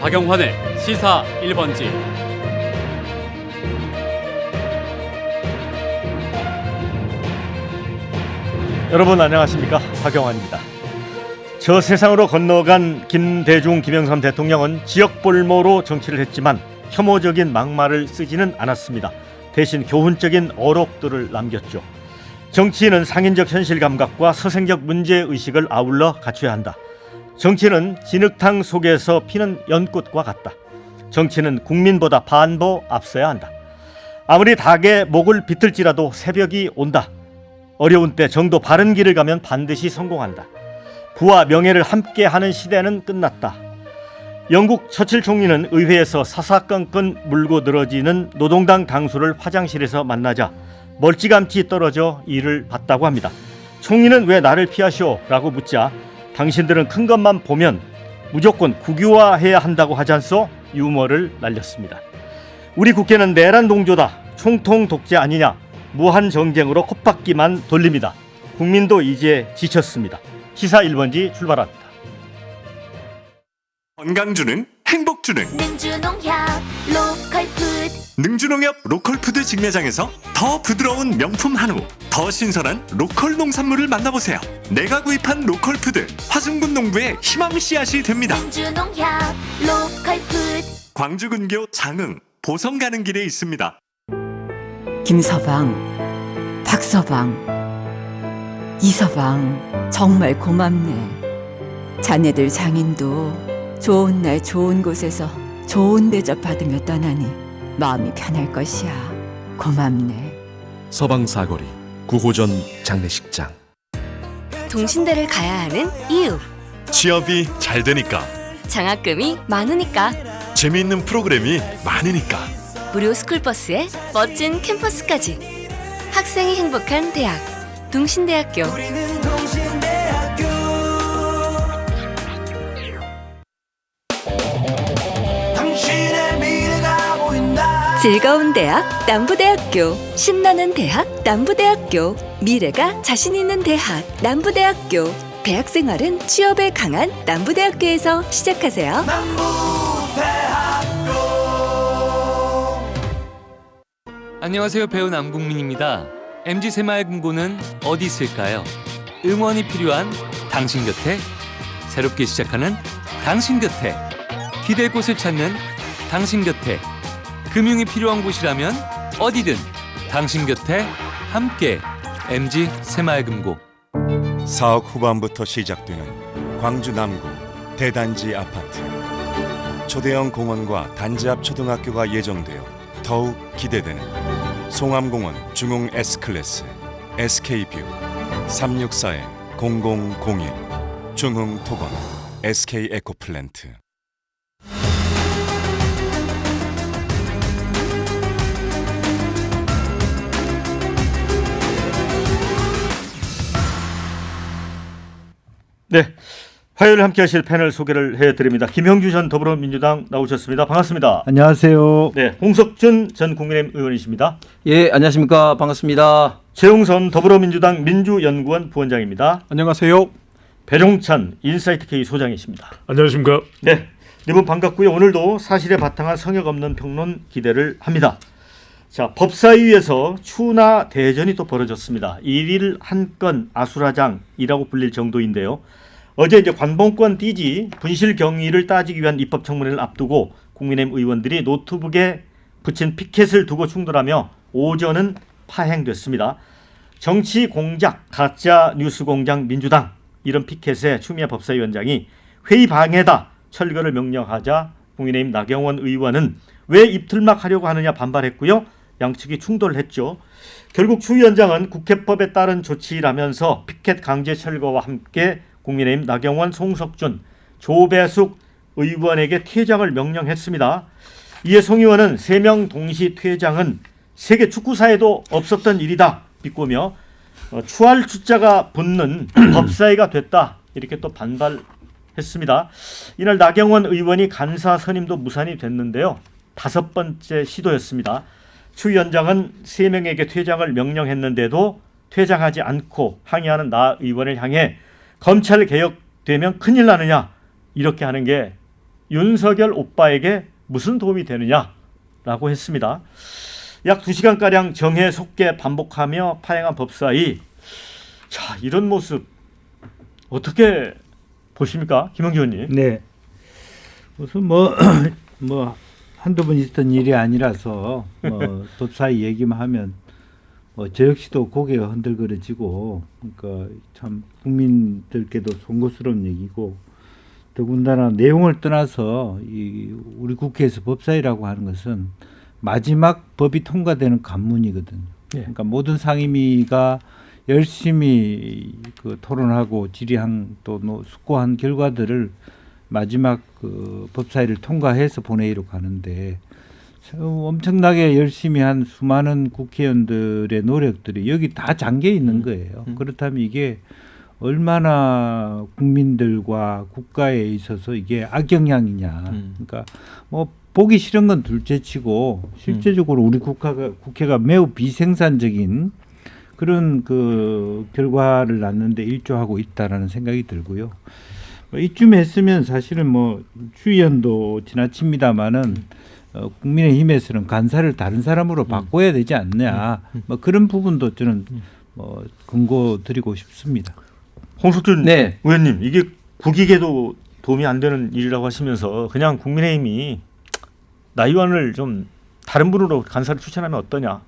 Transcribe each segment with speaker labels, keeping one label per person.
Speaker 1: 박영환의 시사 1번지.
Speaker 2: 여러분 안녕하십니까? 박영환입니다. 저 세상으로 건너간 김대중 김영삼 대통령은 지역볼모로 정치를 했지만 혐오적인 막말을 쓰지는 않았습니다. 대신 교훈적인 어록들을 남겼죠. 정치인은 상인적 현실 감각과 서생적 문제의식을 아울러 갖춰야 한다. 정치는 진흙탕 속에서 피는 연꽃과 같다. 정치는 국민보다 반보 앞서야 한다. 아무리 닭의 목을 비틀지라도 새벽이 온다. 어려운 때 정도 바른 길을 가면 반드시 성공한다. 부와 명예를 함께하는 시대는 끝났다. 영국 처칠 총리는 의회에서 사사건건 물고 늘어지는 노동당 당수를 화장실에서 만나자 멀찌감치 떨어져 이를 받다고 합니다. 총리는 왜 나를 피하시오? 라고 묻자 당신들은 큰 것만 보면 무조건 국유화해야 한다고 하잖소? 유머를 날렸습니다. 우리 국회는 내란 동조다. 총통 독재 아니냐. 무한 정쟁으로 콧바퀴만 돌립니다. 국민도 이제 지쳤습니다. 시사 1번지 출발합니다.
Speaker 3: 건강 주는 행복 주는
Speaker 4: 능주농협 로컬푸드.
Speaker 3: 능주농협 로컬푸드 직매장에서 더 부드러운 명품 한우, 더 신선한 로컬 농산물을 만나보세요. 내가 구입한 로컬푸드 화순군 농부의 희망 씨앗이 됩니다.
Speaker 4: 능주농협 로컬푸드.
Speaker 3: 광주 근교 장흥 보성 가는 길에 있습니다.
Speaker 5: 김서방, 박서방, 이서방 정말 고맙네. 자네들 장인도 좋은 날 좋은 곳에서 좋은 대접 받으며 떠나니 마음이 편할 것이야. 고맙네.
Speaker 6: 서방사거리 9호전 장례식장.
Speaker 7: 동신대를 가야 하는 이유.
Speaker 6: 취업이 잘 되니까.
Speaker 7: 장학금이 많으니까.
Speaker 6: 재미있는 프로그램이 많으니까.
Speaker 7: 무료 스쿨버스에 멋진 캠퍼스까지. 학생이 행복한 대학 동신대학교. 즐거운 대학 남부대학교. 신나는 대학 남부대학교. 미래가 자신 있는 대학 남부대학교. 대학생활은 취업에 강한 남부대학교에서 시작하세요.
Speaker 8: 안녕하세요. 배우 남궁민입니다. MZ 새마을금고는 어디 있을까요? 응원이 필요한 당신 곁에, 새롭게 시작하는 당신 곁에, 기댈 곳을 찾는 당신 곁에, 금융이 필요한 곳이라면 어디든 당신 곁에 함께. MZ 새마을금고.
Speaker 9: 사억 후반부터 시작되는 광주 남구 대단지 아파트. 초대형 공원과 단지 앞 초등학교가 예정되어 더욱 기대되는 송암공원 중흥 S클래스 SK뷰 364-0001 중흥토건 SK에코플랜트.
Speaker 2: 네, 화요일 함께 하실 패널 소개를 해드립니다. 김형주 전 더불어민주당 나오셨습니다. 반갑습니다.
Speaker 10: 안녕하세요.
Speaker 2: 네, 홍석준 전 국민의힘 의원이십니다.
Speaker 10: 예, 안녕하십니까. 반갑습니다.
Speaker 2: 최웅선 더불어민주당 민주연구원 부원장입니다.
Speaker 10: 안녕하세요.
Speaker 2: 배종찬 인사이트K 소장이십니다.
Speaker 11: 안녕하십니까.
Speaker 2: 네, 네 분 반갑고요. 오늘도 사실에 바탕한 성역 없는 평론 기대를 합니다. 자, 법사위에서 추나 대전이 또 벌어졌습니다. 일일 한 건 아수라장이라고 불릴 정도인데요. 어제 이제 관봉권 띠지 분실 경위를 따지기 위한 입법 청문회를 앞두고 국민의힘 의원들이 노트북에 붙인 피켓을 두고 충돌하며 오전은 파행됐습니다. 정치 공작, 가짜 뉴스 공장 민주당, 이런 피켓에 추미애 법사위원장이 회의 방해다 철거를 명령하자 국민의힘 나경원 의원은 왜 입틀막 하려고 하느냐 반발했고요. 양측이 충돌했죠. 결국 추 위원장은 국회법에 따른 조치라면서 피켓 강제 철거와 함께 국민의힘 나경원, 송석준, 조배숙 의원에게 퇴장을 명령했습니다. 이에 송 의원은 3명 동시 퇴장은 세계 축구사에도 없었던 일이다 비꼬며 추할 추자가 붙는 법사위가 됐다 이렇게 또 반발했습니다. 이날 나경원 의원이 간사 선임도 무산이 됐는데요. 5번째 시도였습니다. 추 위원장은 3명에게 퇴장을 명령했는데도 퇴장하지 않고 항의하는 나 의원을 향해 검찰 개혁되면 큰일 나느냐 이렇게 하는 게 윤석열 오빠에게 무슨 도움이 되느냐라고 했습니다. 약 2시간가량 정해 속게 반복하며 파행한 법사위. 자, 이런 모습 어떻게 보십니까? 김영주 의원님.
Speaker 11: 네. 우선 뭐 한두 번 있었던 일이 아니라서 법사위 얘기만 하면 저 역시도 고개가 흔들거려지고 그러니까 참 국민들께도 송구스러운 얘기고 더군다나 내용을 떠나서 우리 국회에서 법사위라고 하는 것은 마지막 법이 통과되는 관문이거든요. 그러니까 모든 상임위가 열심히 토론하고 질의한 또 숙고한 결과들을 마지막 법사위를 통과해서 본회의로 가는데 엄청나게 열심히 한 수많은 국회의원들의 노력들이 여기 다 잠겨 있는 거예요. 그렇다면 이게 얼마나 국민들과 국가에 있어서 이게 악영향이냐. 그러니까 뭐 보기 싫은 건 둘째치고 실제적으로 우리 국회가 매우 비생산적인 그런 결과를 낳는데 일조하고 있다라는 생각이 들고요. 이쯤 했으면 사실은 추 의원도 지나칩니다마는 국민의힘에서는 간사를 다른 사람으로 바꿔야 되지 않냐. 그런 부분도 저는 근거 드리고 싶습니다.
Speaker 2: 홍석준 의원님, 이게 국익에도 도움이 안 되는 일이라고 하시면서 그냥 국민의힘이 나 의원을 좀 다른 분으로 간사를 추천하면 어떠냐?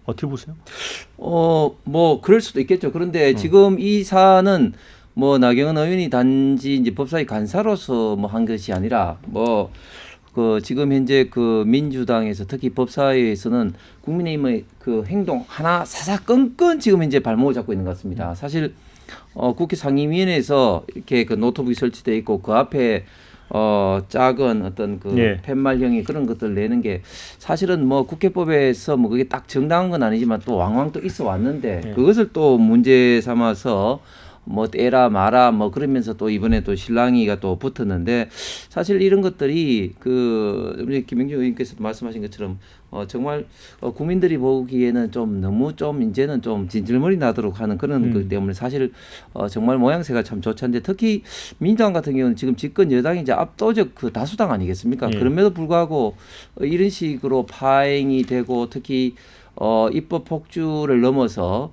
Speaker 2: 어떻게 보세요?
Speaker 10: 그럴 수도 있겠죠. 그런데 지금 이 사안은 나경원 의원이 단지 이제 법사위 간사로서 한 것이 아니라 지금 현재 민주당에서 특히 법사위에서는 국민의힘의 행동 하나 사사건건 지금 현재 발목을 잡고 있는 것 같습니다. 사실 국회 상임위원회에서 이렇게 노트북이 설치되어 있고 그 앞에 작은 어떤 팻말형의 그런 것들 내는 게 사실은 국회법에서 그게 딱 정당한 건 아니지만 또 왕왕 또 있어 왔는데 그것을 또 문제 삼아서 떼라 마라 그러면서 또 이번에 또 실랑이가 또 붙었는데 사실 이런 것들이 김영주 의원께서도 말씀하신 것처럼 정말 국민들이 보기에는 좀 너무 좀 이제는 좀 진질머리 나도록 하는 그런 것 때문에 사실 정말 모양새가 참 좋지 않은데 특히 민주당 같은 경우는 지금 집권 여당이 이제 압도적 다수당 아니겠습니까? 그럼에도 불구하고 이런 식으로 파행이 되고 특히 입법 폭주를 넘어서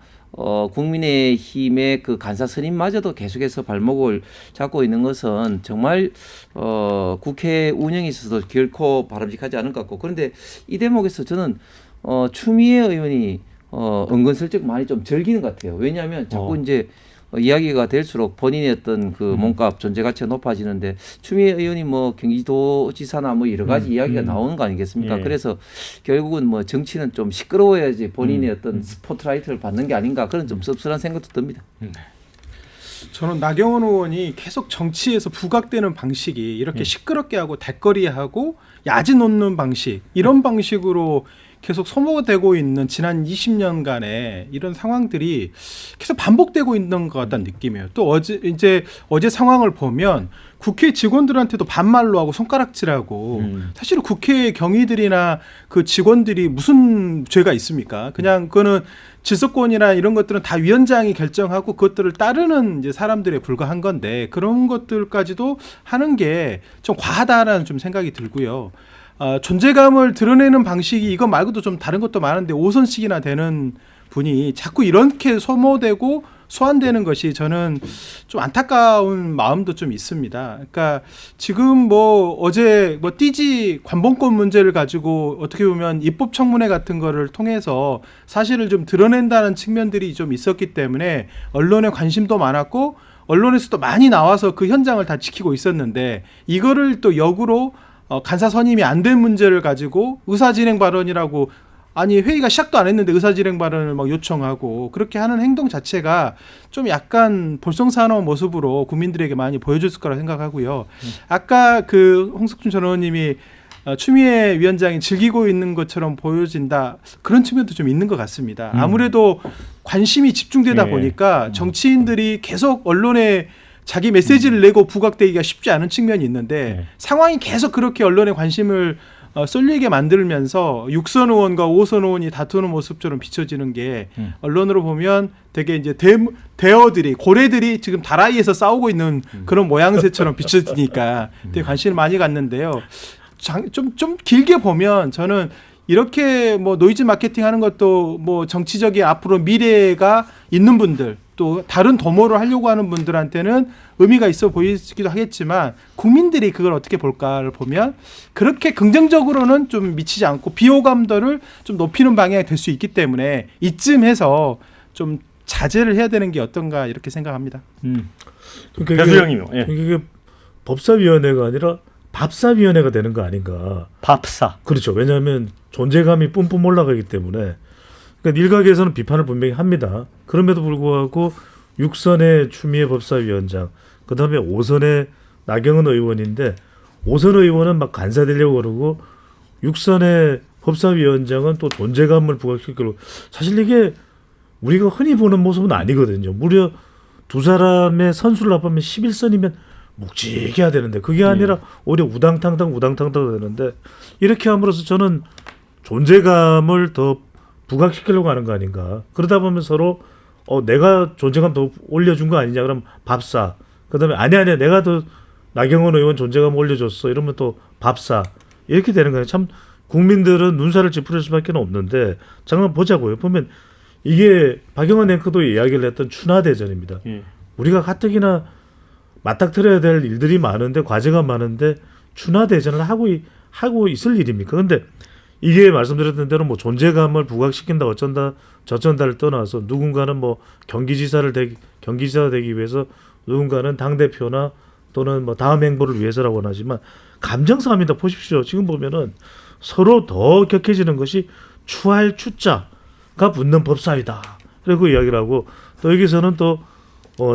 Speaker 10: 국민의힘의 간사 선임마저도 계속해서 발목을 잡고 있는 것은 정말 국회 운영에 있어서 결코 바람직하지 않을 것 같고 그런데 이 대목에서 저는 추미애 의원이 은근슬쩍 많이 좀 즐기는 것 같아요. 왜냐하면 자꾸 이제 이야기가 될수록 본인의 어떤 몸값 존재 가치가 높아지는데 추미애 의원이 경기도지사나 여러 가지 이야기가 나오는 거 아니겠습니까? 그래서 결국은 정치는 좀 시끄러워야지 본인의 어떤 스포트라이트를 받는 게 아닌가 그런 좀 씁쓸한 생각도 듭니다.
Speaker 12: 저는 나경원 의원이 계속 정치에서 부각되는 방식이 이렇게 시끄럽게 하고 대거리하고 야지 놓는 방식 이런 방식으로 계속 소모되고 있는 지난 20년간의 이런 상황들이 계속 반복되고 있는 것 같다는 느낌이에요. 또 어제 상황을 보면 국회 직원들한테도 반말로 하고 손가락질하고 사실 국회 경위들이나 직원들이 무슨 죄가 있습니까? 그냥 그거는 질서권이나 이런 것들은 다 위원장이 결정하고 그것들을 따르는 이제 사람들에 불과한 건데 그런 것들까지도 하는 게 좀 과하다라는 좀 생각이 들고요. 존재감을 드러내는 방식이 이거 말고도 좀 다른 것도 많은데 5선씩이나 되는 분이 자꾸 이렇게 소모되고 소환되는 것이 저는 좀 안타까운 마음도 좀 있습니다. 그러니까 지금 어제 띠지 관봉권 문제를 가지고 어떻게 보면 입법청문회 같은 거를 통해서 사실을 좀 드러낸다는 측면들이 좀 있었기 때문에 언론의 관심도 많았고 언론에서도 많이 나와서 그 현장을 다 지키고 있었는데 이거를 또 역으로 간사 선임이 안 된 문제를 가지고 의사진행 발언이라고 아니 회의가 시작도 안 했는데 의사진행 발언을 요청하고 그렇게 하는 행동 자체가 좀 약간 볼썽사나운 모습으로 국민들에게 많이 보여줬을 거라 생각하고요. 아까 홍석준 전 의원님이 추미애 위원장이 즐기고 있는 것처럼 보여진다. 그런 측면도 좀 있는 것 같습니다. 아무래도 관심이 집중되다 보니까 정치인들이 계속 언론에 자기 메시지를 내고 부각되기가 쉽지 않은 측면이 있는데 상황이 계속 그렇게 언론의 관심을 쏠리게 만들면서 6선 의원과 5선 의원이 다투는 모습처럼 비춰지는 게 언론으로 보면 되게 이제 대어들이 고래들이 지금 다라이에서 싸우고 있는 그런 모양새처럼 비춰지니까 되게 관심을 많이 갖는데요. 좀 길게 보면 저는 이렇게 뭐 노이즈 마케팅 하는 것도 뭐 정치적인 앞으로 미래가 있는 분들 또 다른 도모를 하려고 하는 분들한테는 의미가 있어 보이기도 하겠지만 국민들이 그걸 어떻게 볼까를 보면 그렇게 긍정적으로는 좀 미치지 않고 비호감도를 좀 높이는 방향이 될 수 있기 때문에 이쯤해서 좀 자제를 해야 되는 게 어떤가 이렇게 생각합니다.
Speaker 2: 배수영이요. 예.
Speaker 13: 이게 법사위원회가 아니라 밥사위원회가 되는 거 아닌가.
Speaker 2: 밥사.
Speaker 13: 그렇죠. 왜냐하면 존재감이 뿜뿜 올라가기 때문에. 그러니까 일각에서는 비판을 분명히 합니다. 그럼에도 불구하고 6선의 추미애 법사위원장, 그 다음에 5선의 나경원 의원인데 5선 의원은 막 간사되려고 그러고 6선의 법사위원장은 또 존재감을 부각시키려고. 사실 이게 우리가 흔히 보는 모습은 아니거든요. 무려 두 사람의 선수를 합하면 11선이면 묵직해야 되는데 그게 아니라 오히려 우당탕탕 되는데 이렇게 함으로써 저는 존재감을 더 부각시키려고 하는 거 아닌가. 그러다 보면 서로 내가 존재감 더 올려준 거 아니냐. 그럼 밥사. 그다음에 아니야 내가 더 나경원 의원 존재감 올려줬어. 이러면 또 밥사. 이렇게 되는 거예요. 참 국민들은 눈살을 찌푸릴 수밖에 없는데 잠깐 보자고요. 보면 이게 박영환 앵커도 이야기를 했던 추나대전입니다. 우리가 가뜩이나 맞닥뜨려야 될 일들이 많은데 과제가 많은데 추나대전을 하고 있을 일입니까? 그런데 이게 말씀드렸던 대로 뭐 존재감을 부각시킨다 어쩐다 저쩐다를 떠나서 누군가는 뭐 경기지사가 되기 위해서 누군가는 당대표나 또는 뭐 다음 행보를 위해서라고 하지만 감정 싸움이다. 보십시오. 지금 보면은 서로 더 격해지는 것이 추할 추자가 붙는 법사위다. 그리고 이야기를 하고 또 여기서는 또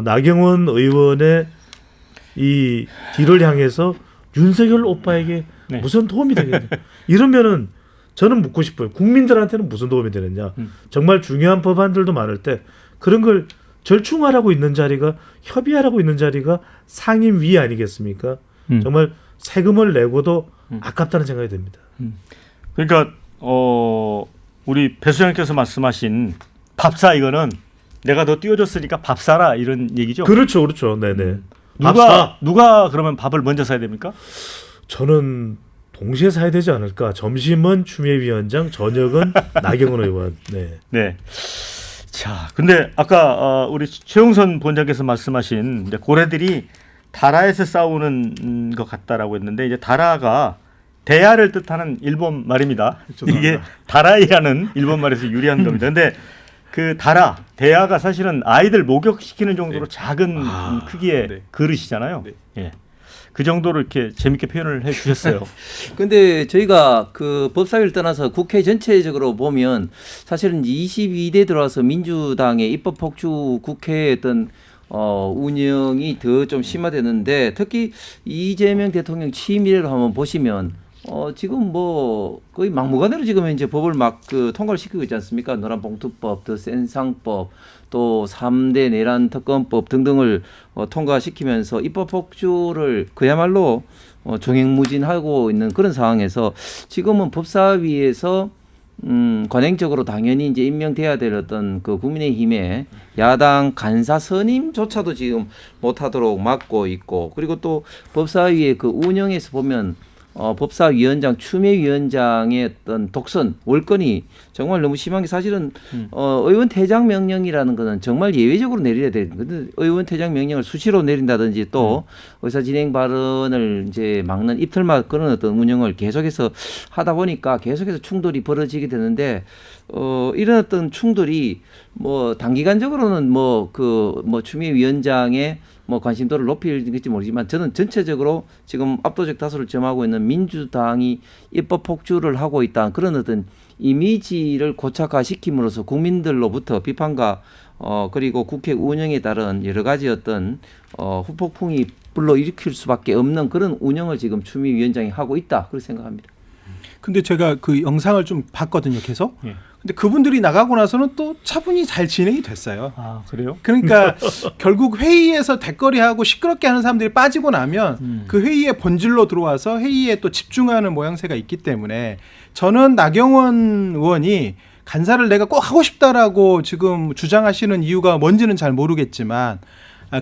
Speaker 13: 나경원 의원의 이 뒤를 향해서 윤석열 오빠에게 무슨 도움이 되겠냐. 이러면은 저는 묻고 싶어요. 국민들한테는 무슨 도움이 되느냐. 정말 중요한 법안들도 많을 때 그런 걸 절충하라고 있는 자리가 협의하라고 있는 자리가 상임위 아니겠습니까? 정말 세금을 내고도 아깝다는 생각이 듭니다.
Speaker 2: 그러니까 우리 배수장님께서 말씀하신 밥사 이거는 내가 더 띄워줬으니까 밥 사라 이런 얘기죠?
Speaker 13: 그렇죠. 네네.
Speaker 2: 누가 그러면 밥을 먼저 사야 됩니까?
Speaker 13: 저는 동시에 사야 되지 않을까. 점심은 추미애 위원장, 저녁은 나경원 의원. 네.
Speaker 2: 자, 근데 아까 우리 최용선 본장께서 말씀하신 이제 고래들이 다라에서 싸우는 것 같다라고 했는데 이제 다라가 대야를 뜻하는 일본 말입니다. 이게 다라이라는 일본 말에서 유래한 겁니다. 근데 그 대야가 사실은 아이들 목욕시키는 정도로 작은 크기의 그릇이잖아요. 예. 그 정도로 이렇게 재밌게 표현을 해 주셨어요.
Speaker 10: 근데 저희가 그 법사위를 떠나서 국회 전체적으로 보면 사실은 22대 들어와서 민주당의 입법 폭주 국회의 어떤 운영이 더 좀 심화되는데 특히 이재명 대통령 취임 이래로 한번 보시면 지금 뭐 거의 막무가내로 지금 이제 법을 막 통과를 시키고 있지 않습니까? 노란봉투법, 더 센상법, 또 3대 내란 특검법 등등을 통과시키면서 입법 폭주를 그야말로 종횡무진하고 있는 그런 상황에서 지금은 법사위에서 관행적으로 당연히 이제 임명돼야 될 어떤 그 국민의힘의 야당 간사 선임조차도 지금 못하도록 막고 있고 그리고 또 법사위의 그 운영에서 보면 법사위원장 추미애 위원장의 어떤 독선 월권이 정말 너무 심한 게 사실은 의원 퇴장 명령이라는 것은 정말 예외적으로 내려야 되는 건데 의원 퇴장 명령을 수시로 내린다든지 또 의사 진행 발언을 이제 막는 입틀막 그런 어떤 운영을 계속해서 하다 보니까 계속해서 충돌이 벌어지게 되는데 이런 어떤 충돌이 뭐 단기간적으로는 뭐 추미애 위원장의 뭐 관심도를 높일지 모르지만 저는 전체적으로 지금 압도적 다수를 점하고 있는 민주당이 입법 폭주를 하고 있다 그런 어떤 이미지를 고착화시킴으로써 국민들로부터 비판과 그리고 국회 운영에 따른 여러 가지 어떤 후폭풍이 불러일으킬 수밖에 없는 그런 운영을 지금 추미애 위원장이 하고 있다 그렇게 생각합니다.
Speaker 12: 근데 제가 그 영상을 좀 봤거든요, 계속.
Speaker 2: 예.
Speaker 12: 근데 그분들이 나가고 나서는 또 차분히 잘 진행이 됐어요.
Speaker 2: 아, 그래요?
Speaker 12: 그러니까 결국 회의에서 대거리하고 시끄럽게 하는 사람들이 빠지고 나면 그 회의의 본질로 들어와서 회의에 또 집중하는 모양새가 있기 때문에 저는 나경원 의원이 간사를 내가 꼭 하고 싶다라고 지금 주장하시는 이유가 뭔지는 잘 모르겠지만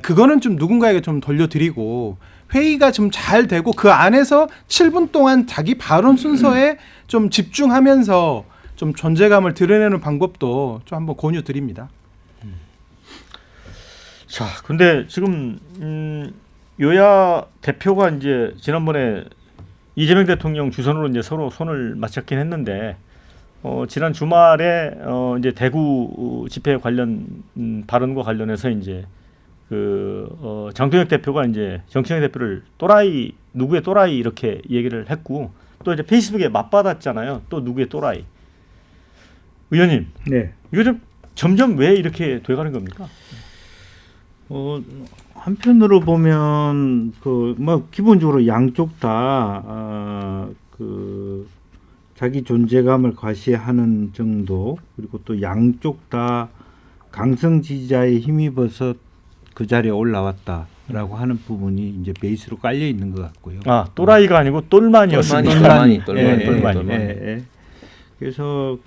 Speaker 12: 그거는 좀 누군가에게 좀 돌려드리고 회의가 좀 잘 되고 그 안에서 7분 동안 자기 발언 순서에 좀 집중하면서 좀 존재감을 드러내는 방법도 좀 한번 권유 드립니다.
Speaker 2: 자, 근데 지금 여야 대표가 이제 지난번에 이재명 대통령 주선으로 이제 서로 손을 맞잡긴 했는데 지난 주말에 이제 대구 집회 관련 발언과 관련해서 이제 장동혁 대표가 이제 정청래 대표를 또라이, 누구의 또라이 이렇게 얘기를 했고 또 이제 페이스북에 맞받았잖아요. 또 누구의 또라이. 의원님,
Speaker 11: 네.
Speaker 2: 이거 좀 점점 왜 이렇게 돼가는 겁니까?
Speaker 11: 한편으로 보면 뭐 기본적으로 양쪽 다 자기 존재감을 과시하는 정도, 그리고 또 양쪽 다 강성 지지자에 힘입어서 그 자리에 올라왔다라고 하는 부분이 이제 베이스로 깔려 있는 것 같고요.
Speaker 2: 아, 또라이가 아니고 똘마니였습니다.
Speaker 10: 똘마니.
Speaker 11: 예. 그래서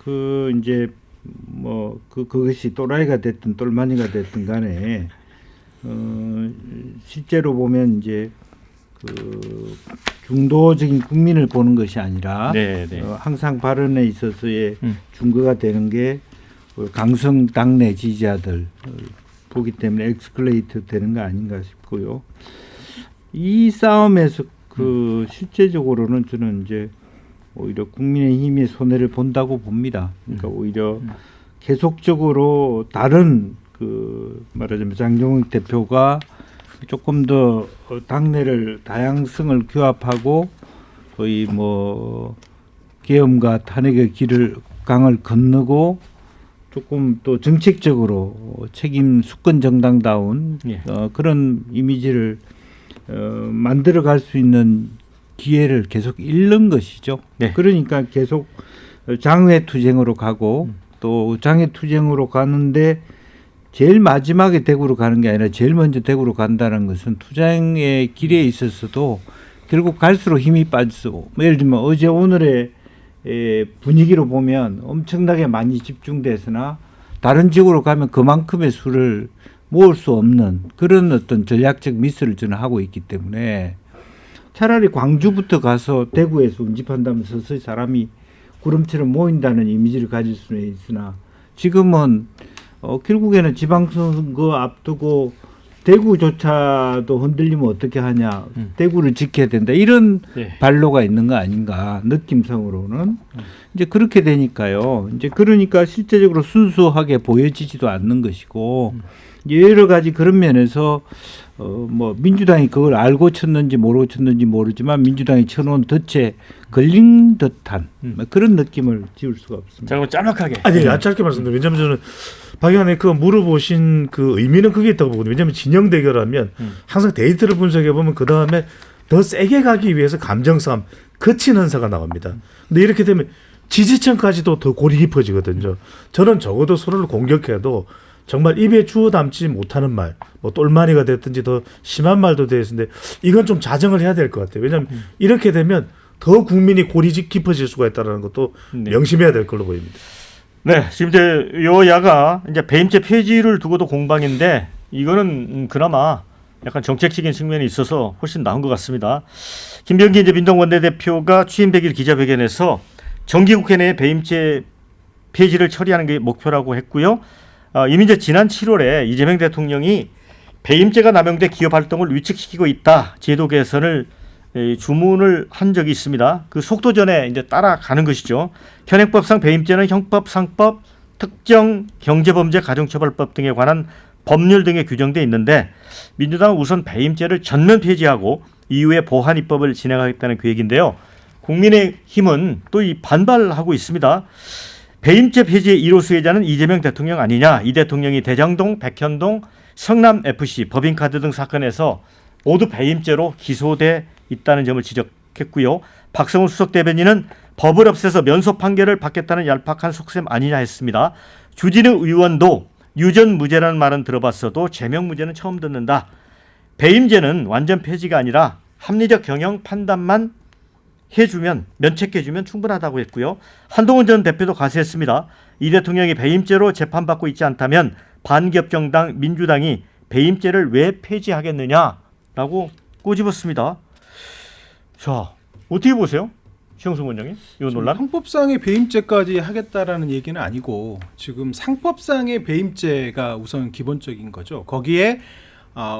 Speaker 11: 이제 뭐 그것이 또라이가 됐든 똘마니가 됐든 간에 실제로 보면 이제 중도적인 국민을 보는 것이 아니라 항상 발언에 있어서의 중거가 되는 게 강성 당내 지지자들 보기 때문에 엑스클레이트 되는 거 아닌가 싶고요. 이 싸움에서 실제적으로는 저는 이제 오히려 국민의힘의 손해를 본다고 봅니다. 그러니까 오히려 계속적으로 다른 말하자면 장동혁 대표가 조금 더 당내를 다양성을 규합하고 거의 뭐 계엄과 탄핵의 강을 건너고 조금 또 정책적으로 책임 수권 정당다운 그런 이미지를 만들어갈 수 있는 기회를 계속 잃는 것이죠. 그러니까 계속 장외투쟁으로 가고 또 장외투쟁으로 가는데 제일 마지막에 대구로 가는 게 아니라 제일 먼저 대구로 간다는 것은 투쟁의 길에 있어서도 결국 갈수록 힘이 빠지고 예를 들면 어제 오늘의 분위기로 보면 엄청나게 많이 집중돼서나 다른 지역으로 가면 그만큼의 수를 모을 수 없는 그런 어떤 전략적 미스를 저는 하고 있기 때문에 차라리 광주부터 가서 대구에서 운집한다면 서서히 사람이 구름처럼 모인다는 이미지를 가질 수는 있으나 지금은 결국에는 지방선거 앞두고 대구조차도 흔들리면 어떻게 하냐. 대구를 지켜야 된다. 이런 반로가 있는 거 아닌가. 느낌상으로는. 이제 그렇게 되니까요. 이제 그러니까 실제적으로 순수하게 보여지지도 않는 것이고 여러 가지 그런 면에서 뭐 민주당이 그걸 알고 쳤는지 모르고 쳤는지 모르지만 민주당이 쳐놓은 덫에 걸린 듯한 그런 느낌을 지울 수가 없습니다.
Speaker 2: 자, 그럼 짤막하게.
Speaker 13: 아니, 짧게 말씀드리면 왜냐하면 저는 박 의원이 물어보신 그 의미는 그게 있다고 보거든요. 왜냐하면 진영 대결하면 항상 데이터를 분석해 보면 그 다음에 더 세게 가기 위해서 감정싸움, 거친 현사가 나옵니다. 근데 이렇게 되면 지지층까지도 더 골이 깊어지거든요. 저는 적어도 서로를 공격해도 정말 입에 주워 담지 못하는 말, 뭐 똘마니가 됐든지 더 심한 말도 되었는데 이건 좀 자정을 해야 될 것 같아요. 왜냐하면 이렇게 되면 더 국민이 골이 깊어질 수가 있다는 것도 명심해야 될 걸로 보입니다.
Speaker 2: 네, 지금 이제 여야가 이제 배임죄 폐지를 두고도 공방인데 이거는 그나마 약간 정책적인 측면이 있어서 훨씬 나은 것 같습니다. 김병기 이제 민동 원내대표가 취임 100일 기자회견에서 정기국회 내 배임죄 폐지를 처리하는 게 목표라고 했고요. 이미 이제 지난 7월에 이재명 대통령이 배임죄가 남용돼 기업 활동을 위축시키고 있다. 제도 개선을 주문을 한 적이 있습니다. 그 속도전에 이제 따라가는 것이죠. 현행법상 배임죄는 형법, 상법, 특정 경제범죄 가중처벌법 등에 관한 법률 등에 규정돼 있는데 민주당은 우선 배임죄를 전면 폐지하고 이후에 보완 입법을 진행하겠다는 계획인데요. 국민의힘은 또 이 반발하고 있습니다. 배임죄 폐지의 1호 수혜자는 이재명 대통령 아니냐. 이 대통령이 대장동, 백현동, 성남FC, 법인카드 등 사건에서 모두 배임죄로 기소돼 있다는 점을 지적했고요. 박성훈 수석 대변인은 법을 없애서 면소 판결을 받겠다는 얄팍한 속셈 아니냐 했습니다. 주진우 의원도 유전무죄라는 말은 들어봤어도 제명무죄는 처음 듣는다. 배임죄는 완전 폐지가 아니라 합리적 경영 판단만 해주면, 면책해주면 충분하다고 했고요. 한동훈 전 대표도 가세했습니다. 이 대통령이 배임죄로 재판받고 있지 않다면 반기업정당 민주당이 배임죄를 왜 폐지하겠느냐라고 꼬집었습니다. 자, 어떻게 보세요? 시영승 원장님, 이 논란?
Speaker 12: 형법상의 배임죄까지 하겠다라는 얘기는 아니고 지금 상법상의 배임죄가 우선 기본적인 거죠. 거기에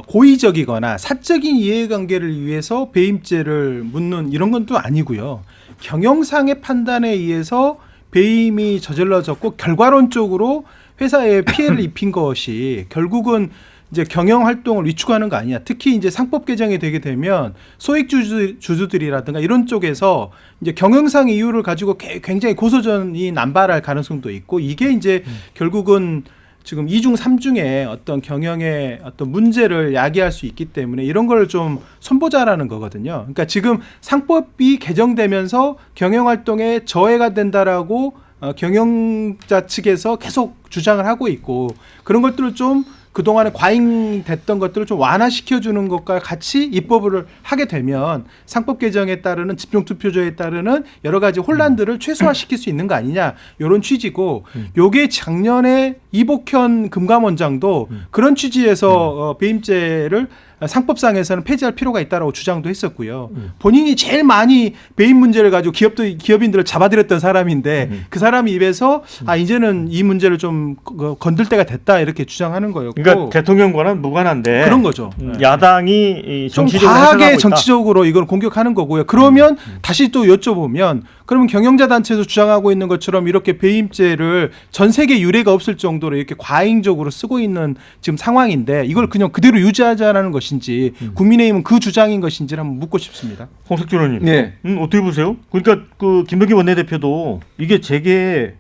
Speaker 12: 고의적이거나 사적인 이해관계를 위해서 배임죄를 묻는 이런 건 또 아니고요. 경영상의 판단에 의해서 배임이 저질러졌고 결과론적으로 회사에 피해를 입힌 것이 결국은 이제 경영 활동을 위축하는 거 아니냐. 특히 이제 상법 개정이 되게 되면 소액 주주들이라든가 이런 쪽에서 이제 경영상 이유를 가지고 굉장히 고소전이 남발할 가능성도 있고 이게 이제 결국은 지금 2중 3중에 어떤 경영의 어떤 문제를 야기할 수 있기 때문에 이런 걸 좀 손보자라는 거거든요. 그러니까 지금 상법이 개정되면서 경영 활동에 저해가 된다라고 경영자 측에서 계속 주장을 하고 있고 그런 것들을 좀 그동안에 과잉됐던 것들을 좀 완화시켜주는 것과 같이 입법을 하게 되면 상법 개정에 따르는 집중투표제에 따르는 여러 가지 혼란들을 최소화시킬 수 있는 거 아니냐 이런 취지고 요게 작년에 이복현 금감원장도 그런 취지에서 배임죄를 상법상에서는 폐지할 필요가 있다라고 주장도 했었고요. 본인이 제일 많이 배임 문제를 가지고 기업인들을 잡아들였던 사람인데 그 사람 입에서 이제는 이 문제를 좀 건들 때가 됐다 이렇게 주장하는 거였고.
Speaker 2: 그러니까 대통령과는 무관한데
Speaker 12: 그런 거죠.
Speaker 2: 야당이
Speaker 12: 좀
Speaker 2: 정치적으로
Speaker 12: 과하게 정치적으로 이걸 공격하는 거고요. 그러면 다시 또 여쭤보면 그러면 경영자 단체에서 주장하고 있는 것처럼 이렇게 배임죄를 전 세계 유례가 없을 정도로 이렇게 과잉적으로 쓰고 있는 지금 상황인데 이걸 그냥 그대로 유지하자라는 것인지 국민의힘은 그 주장인 것인지를 한번 묻고 싶습니다.
Speaker 2: 홍석준 의원님,
Speaker 12: 네.
Speaker 2: 어떻게 보세요? 그러니까 그 김병기 원내대표도 이게 재계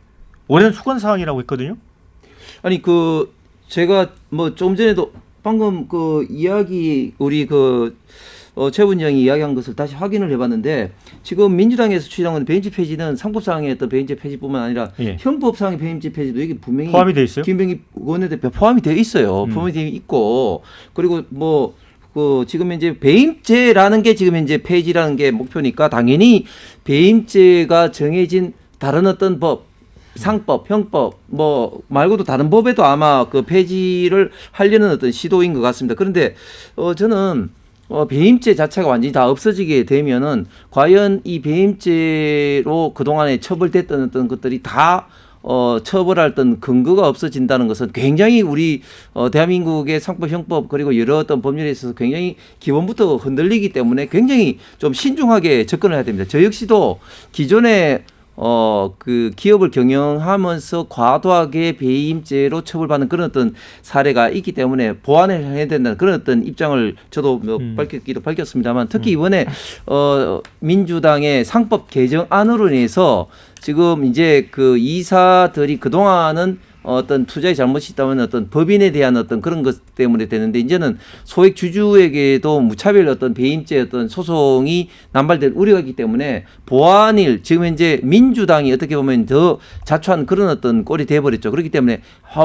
Speaker 2: 오랜 수건 사항이라고 했거든요.
Speaker 10: 아니 그 제가 뭐 좀 전에도 방금 그 이야기 우리 최 원장이 이야기한 것을 다시 확인을 해봤는데 지금 민주당에서 주장하는 배임죄 폐지는 상법상의 어떤 배임죄 폐지뿐만 아니라 형법상의 배임죄 폐지도 여기 분명히
Speaker 2: 포함이 돼 있어요.
Speaker 10: 김병기 원내대표 포함이 되어 있어요. 포함이 되어 있고 그리고 뭐 지금 이제 배임죄라는 게 지금 이제 폐지라는 게 목표니까 당연히 배임죄가 정해진 다른 어떤 법, 상법, 형법 뭐 말고도 다른 법에도 아마 그 폐지를 하려는 어떤 시도인 것 같습니다. 그런데 저는 배임죄 자체가 완전히 다 없어지게 되면은 과연 이 배임죄로 그동안에 처벌됐던 어떤 것들이 다 처벌할 어떤 근거가 없어진다는 것은 굉장히 우리 대한민국의 상법, 형법 그리고 여러 어떤 법률에 있어서 굉장히 기본부터 흔들리기 때문에 굉장히 좀 신중하게 접근을 해야 됩니다. 저 역시도 기존에 그 기업을 경영하면서 과도하게 배임죄로 처벌받는 그런 어떤 사례가 있기 때문에 보완을 해야 된다는 그런 어떤 입장을 저도 밝혔습니다만 특히 이번에 민주당의 상법 개정안으로 인해서 지금 이제 그 이사들이 그동안은 어떤 투자의 잘못이 있다면 어떤 법인에 대한 어떤 그런 것 때문에 되는데 이제는 소액 주주에게도 무차별 어떤 배임죄 어떤 소송이 남발될 우려가 있기 때문에 보완일 지금 현재 민주당이 어떻게 보면 더 자초한 그런 어떤 꼴이 돼버렸죠. 그렇기 때문에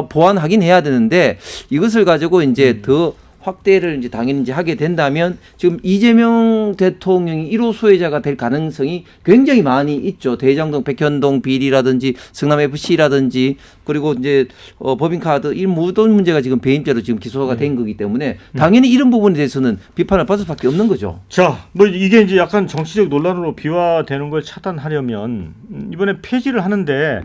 Speaker 10: 보완하긴 해야 되는데 이것을 가지고 이제 더 확대를 이제 당연히 이제 하게 된다면 지금 이재명 대통령이 1호 소외자가 될 가능성이 굉장히 많이 있죠. 대장동, 백현동 비리라든지 성남 FC라든지 그리고 이제 법인카드 이 모든 문제가 지금 배임죄로 지금 기소가 된 거기 때문에 당연히 이런 부분에 대해서는 비판을 받을 수밖에 없는 거죠.
Speaker 2: 자, 뭐 이게 이제 약간 정치적 논란으로 비화되는 걸 차단하려면 이번에 폐지를 하는데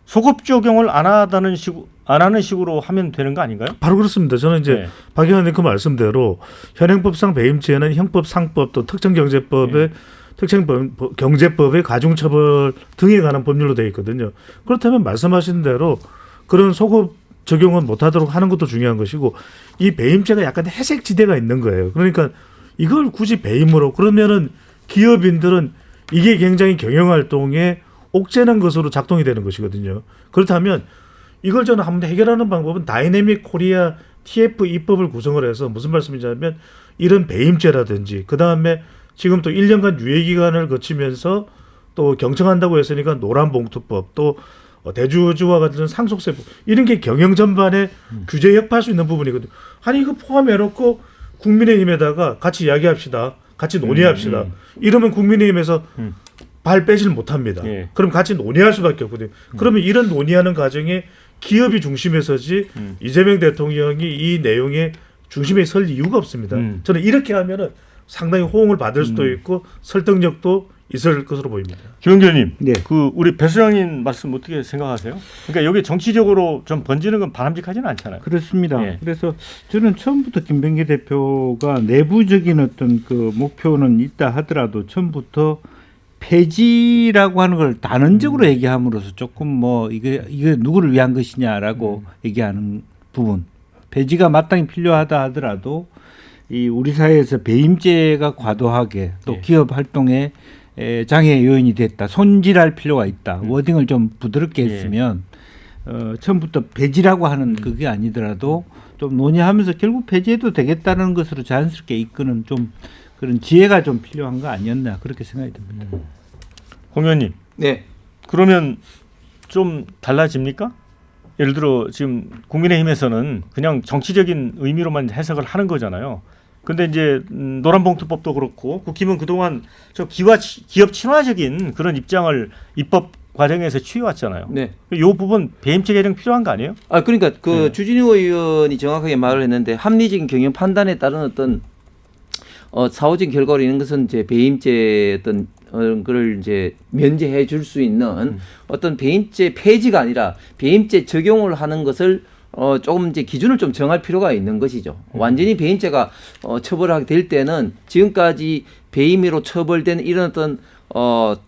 Speaker 2: 소급 적용을 안 하는 식으로 하면 되는 거 아닌가요?
Speaker 13: 바로 그렇습니다. 저는 이제 박 의원님 그 말씀대로 현행법상 배임죄는 형법, 상법 또 특정경제법의 특정경제법의 가중처벌 등에 관한 법률로 되어 있거든요. 그렇다면 말씀하신 대로 그런 소급 적용은 못하도록 하는 것도 중요한 것이고 이 배임죄가 약간 회색 지대가 있는 거예요. 그러니까 이걸 굳이 배임으로 그러면은 기업인들은 이게 굉장히 경영활동에 옥죄는 것으로 작동이 되는 것이거든요. 그렇다면 이걸 저는 한번 해결하는 방법은 다이내믹 코리아 TF 입법을 구성을 해서 무슨 말씀이냐면 이런 배임죄라든지 그다음에 지금 또 1년간 유예 기간을 거치면서 또 경청한다고 했으니까 노란봉투법 또 대주주와 같은 상속세법 이런 게 경영 전반에 규제 역파할 수 있는 부분이거든요. 아니 이거 포함해놓고 국민의힘에다가 같이 이야기합시다. 같이 논의합시다. 이러면 국민의힘에서 발 빼질 못합니다.
Speaker 2: 예.
Speaker 13: 그럼 같이 논의할 수밖에 없거든요. 그러면 이런 논의하는 과정에 기업이 중심에 서지 이재명 대통령이 이 내용의 중심에 설 이유가 없습니다. 저는 이렇게 하면은 상당히 호응을 받을 수도 있고 설득력도 있을 것으로 보입니다.
Speaker 2: 김영길님,
Speaker 11: 네.
Speaker 2: 그 우리 배수장님 말씀 어떻게 생각하세요? 그러니까 여기 정치적으로 좀 번지는 건 바람직하지는 않잖아요.
Speaker 11: 그렇습니다.
Speaker 2: 예.
Speaker 11: 그래서 저는 처음부터 김병기 대표가 내부적인 어떤 그 목표는 있다 하더라도 처음부터 폐지라고 하는 걸 단언적으로 얘기함으로써 조금 뭐 이게 누구를 위한 것이냐라고 얘기하는 부분, 폐지가 마땅히 필요하다 하더라도 이 우리 사회에서 배임죄가 과도하게 또 기업 활동에 장애 요인이 됐다, 손질할 필요가 있다, 워딩을 좀 부드럽게 했으면 처음부터 폐지라고 하는 그게 아니더라도 좀 논의하면서 결국 폐지해도 되겠다는 것으로 자연스럽게 이끄는 좀 그런 지혜가 좀 필요한 거 아니었나 그렇게 생각이 듭니다.
Speaker 2: 홍 의원님,
Speaker 10: 네.
Speaker 2: 그러면 좀 달라집니까? 예를 들어 지금 국민의힘에서는 그냥 정치적인 의미로만 해석을 하는 거잖아요. 근데 이제 노란봉투법도 그렇고 국힘은 그동안 저 기업 친화적인 그런 입장을 입법 과정에서 취해왔잖아요.
Speaker 10: 네.
Speaker 2: 이 부분 배임죄 개정 필요한 거 아니에요?
Speaker 10: 아 그러니까 그 주진우 의원이 정확하게 말을 했는데 합리적인 경영 판단에 따른 어떤 사후적인 결과로 있는 것은 이제 배임죄 어떤 그걸 이제 면제해 줄 수 있는 어떤 배임죄 폐지가 아니라 배임죄 적용을 하는 것을 조금 이제 기준을 좀 정할 필요가 있는 것이죠. 완전히 배임죄가 처벌하게 될 때는 지금까지 배임으로 처벌된 이런 어떤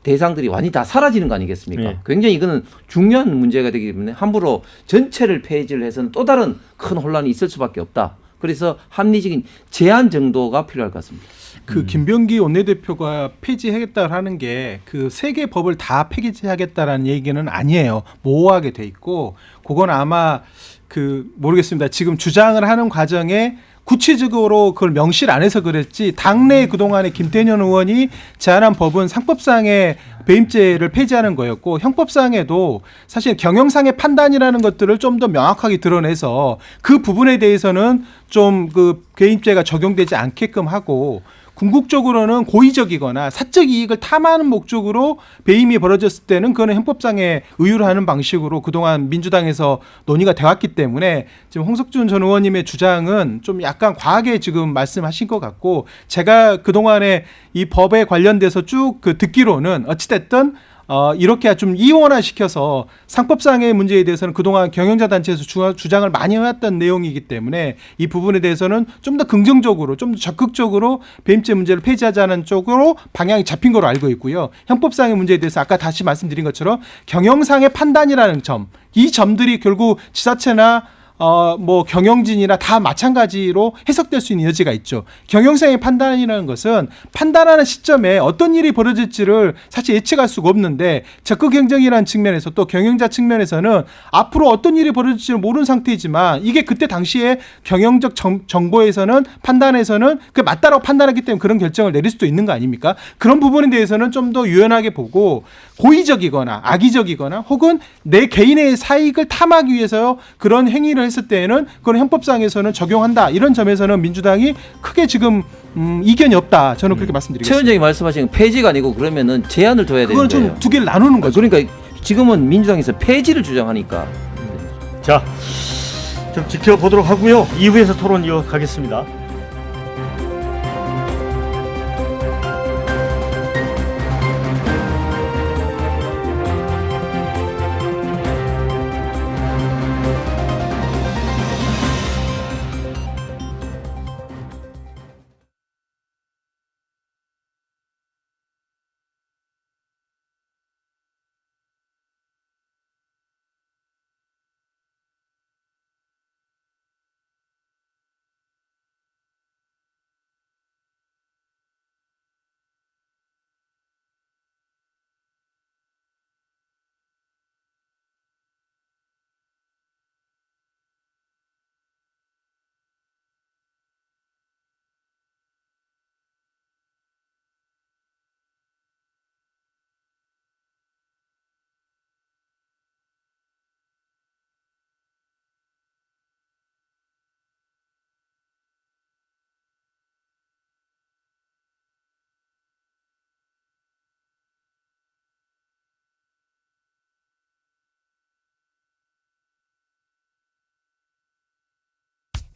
Speaker 10: 대상들이 완전히 다 사라지는 거 아니겠습니까?
Speaker 2: 네.
Speaker 10: 굉장히 이거는 중요한 문제가 되기 때문에 함부로 전체를 폐지를 해서는 또 다른 큰 혼란이 있을 수밖에 없다. 그래서 합리적인 제한 정도가 필요할 것 같습니다.
Speaker 12: 그 김병기 원내대표가 폐지하겠다라는 게 그 세 개 법을 다 폐지하겠다라는 얘기는 아니에요. 모호하게 돼 있고 그건 아마 그 모르겠습니다. 지금 주장을 하는 과정에 구체적으로 그걸 명시를 안 해서 그랬지 당내 그동안에 김태년 의원이 제안한 법은 상법상의 배임죄를 폐지하는 거였고 형법상에도 사실 경영상의 판단이라는 것들을 좀 더 명확하게 드러내서 그 부분에 대해서는 좀 그 배임죄가 적용되지 않게끔 하고 궁극적으로는 고의적이거나 사적 이익을 탐하는 목적으로 배임이 벌어졌을 때는 그거는 형법상의 의유를 하는 방식으로 그동안 민주당에서 논의가 되었기 때문에 지금 홍석준 전 의원님의 주장은 좀 약간 과하게 지금 말씀하신 것 같고 제가 그동안에 이 법에 관련돼서 쭉 그 듣기로는 어찌됐든 이렇게 좀 이원화시켜서 상법상의 문제에 대해서는 그동안 경영자 단체에서 주장을 많이 해왔던 내용이기 때문에 이 부분에 대해서는 좀 더 긍정적으로 좀 더 적극적으로 배임죄 문제를 폐지하자는 쪽으로 방향이 잡힌 걸로 알고 있고요. 형법상의 문제에 대해서 아까 다시 말씀드린 것처럼 경영상의 판단이라는 점, 이 점들이 결국 지자체나 뭐 경영진이나 다 마찬가지로 해석될 수 있는 여지가 있죠. 경영상의 판단이라는 것은 판단하는 시점에 어떤 일이 벌어질지를 사실 예측할 수가 없는데 적극 경쟁이라는 측면에서 또 경영자 측면에서는 앞으로 어떤 일이 벌어질지를 모르는 상태이지만 이게 그때 당시에 경영적 정보에서는 판단에서는 그 맞다라고 판단하기 때문에 그런 결정을 내릴 수도 있는 거 아닙니까? 그런 부분에 대해서는 좀 더 유연하게 보고 고의적이거나 악의적이거나 혹은 내 개인의 사익을 탐하기 위해서 그런 행위를 했을 때에는 그건 형법상에서는 적용한다. 이런 점에서는 민주당이 크게 지금 이견이 없다. 저는 그렇게 말씀드리겠습니다.
Speaker 10: 최 원장이 말씀하신 폐지가 아니고 그러면은 제한을 둬야 되는 거예요.
Speaker 12: 그건 좀 두 개를 나누는 거죠.
Speaker 10: 그러니까 지금은 민주당에서 폐지를 주장하니까.
Speaker 2: 자, 좀 지켜보도록 하고요. 2부에서 토론 이어가겠습니다.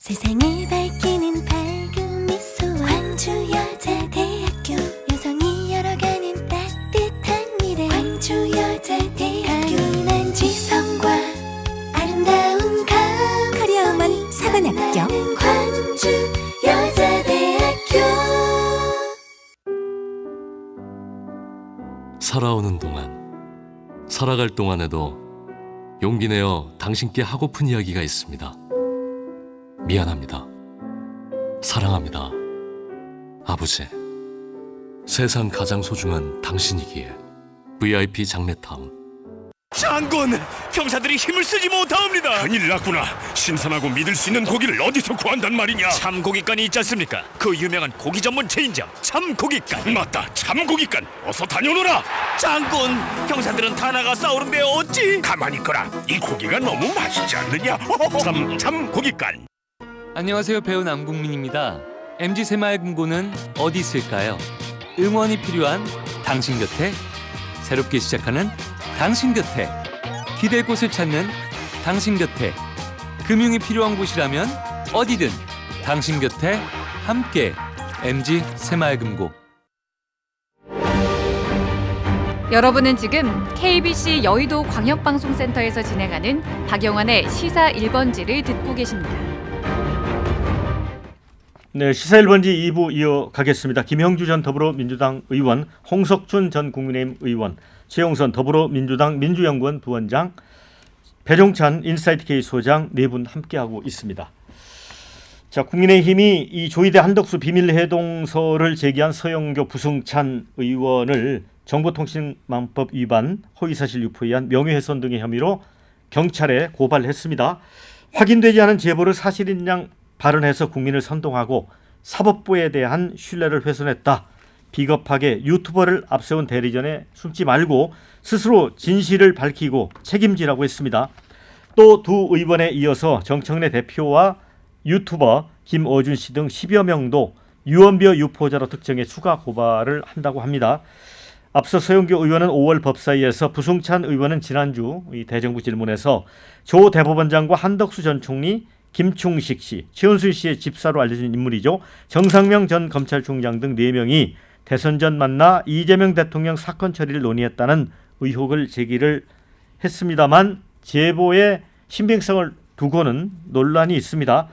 Speaker 4: 세상을 밝히는 밝은 미소와 광주여자대학교 여성이 열어가는 따뜻한 미래 광주여자대학교 강인한 지성과 아름다운 감
Speaker 7: 커리어우먼 사관학교
Speaker 4: 광주여자대학교
Speaker 14: 살아오는 동안, 살아갈 동안에도 용기 내어 당신께 하고픈 이야기가 있습니다. 미안합니다. 사랑합니다. 아버지, 세상 가장 소중한 당신이기에 VIP 장례타운.
Speaker 15: 장군! 병사들이 힘을 쓰지 못하옵니다.
Speaker 16: 큰일 났구나. 신선하고 믿을 수 있는 고기를 어디서 구한단 말이냐?
Speaker 15: 참고기간이 있지 않습니까? 그 유명한 고기 전문 체인점 참고기간.
Speaker 16: 맞다, 참고기간. 어서 다녀오너라.
Speaker 15: 장군! 병사들은 다 나가 싸우는데 어찌?
Speaker 16: 가만히 있거라. 이 고기가 너무 맛있지 않느냐? 참고기간.
Speaker 8: 안녕하세요. 배우 남궁민입니다. MG 새마을금고는 어디 있을까요? 응원이 필요한 당신 곁에, 새롭게 시작하는 당신 곁에, 기댈 곳을 찾는 당신 곁에, 금융이 필요한 곳이라면 어디든 당신 곁에 함께. MG 새마을금고.
Speaker 17: 여러분은 지금 KBC 여의도 광역방송센터에서 진행하는 박영환의 시사 1번지를 듣고 계십니다.
Speaker 2: 네, 시사 1번지 2부 이어가겠습니다. 김형주 전 더불어민주당 의원, 홍석준 전 국민의힘 의원, 최용선 더불어민주당 민주연구원 부원장, 배종찬 인사이트K 소장 네 분 함께하고 있습니다. 자, 국민의힘이 이 조희대 한덕수 비밀해동서를 제기한 서영교 부승찬 의원을 정보통신망법 위반, 허위사실 유포에 의한 명예훼손 등의 혐의로 경찰에 고발했습니다. 확인되지 않은 제보를 사실인 양 발언해서 국민을 선동하고 사법부에 대한 신뢰를 훼손했다. 비겁하게 유튜버를 앞세운 대리전에 숨지 말고 스스로 진실을 밝히고 책임지라고 했습니다. 또 두 의원에 이어서 정청래 대표와 유튜버 김어준 씨 등 10여 명도 유언비어 유포자로 특정해 추가 고발을 한다고 합니다. 앞서 서영교 의원은 5월 법사위에서, 부승찬 의원은 지난주 이 대정부 질문에서 조 대법원장과 한덕수 전 총리, 김충식 씨, 최은순 씨의 집사로 알려진 인물이죠. 정상명 전 검찰총장 등 4명이 대선 전 만나 이재명 대통령 사건 처리를 논의했다는 의혹을 제기를 했습니다만 제보의 신빙성을 두고는 논란이 있습니다.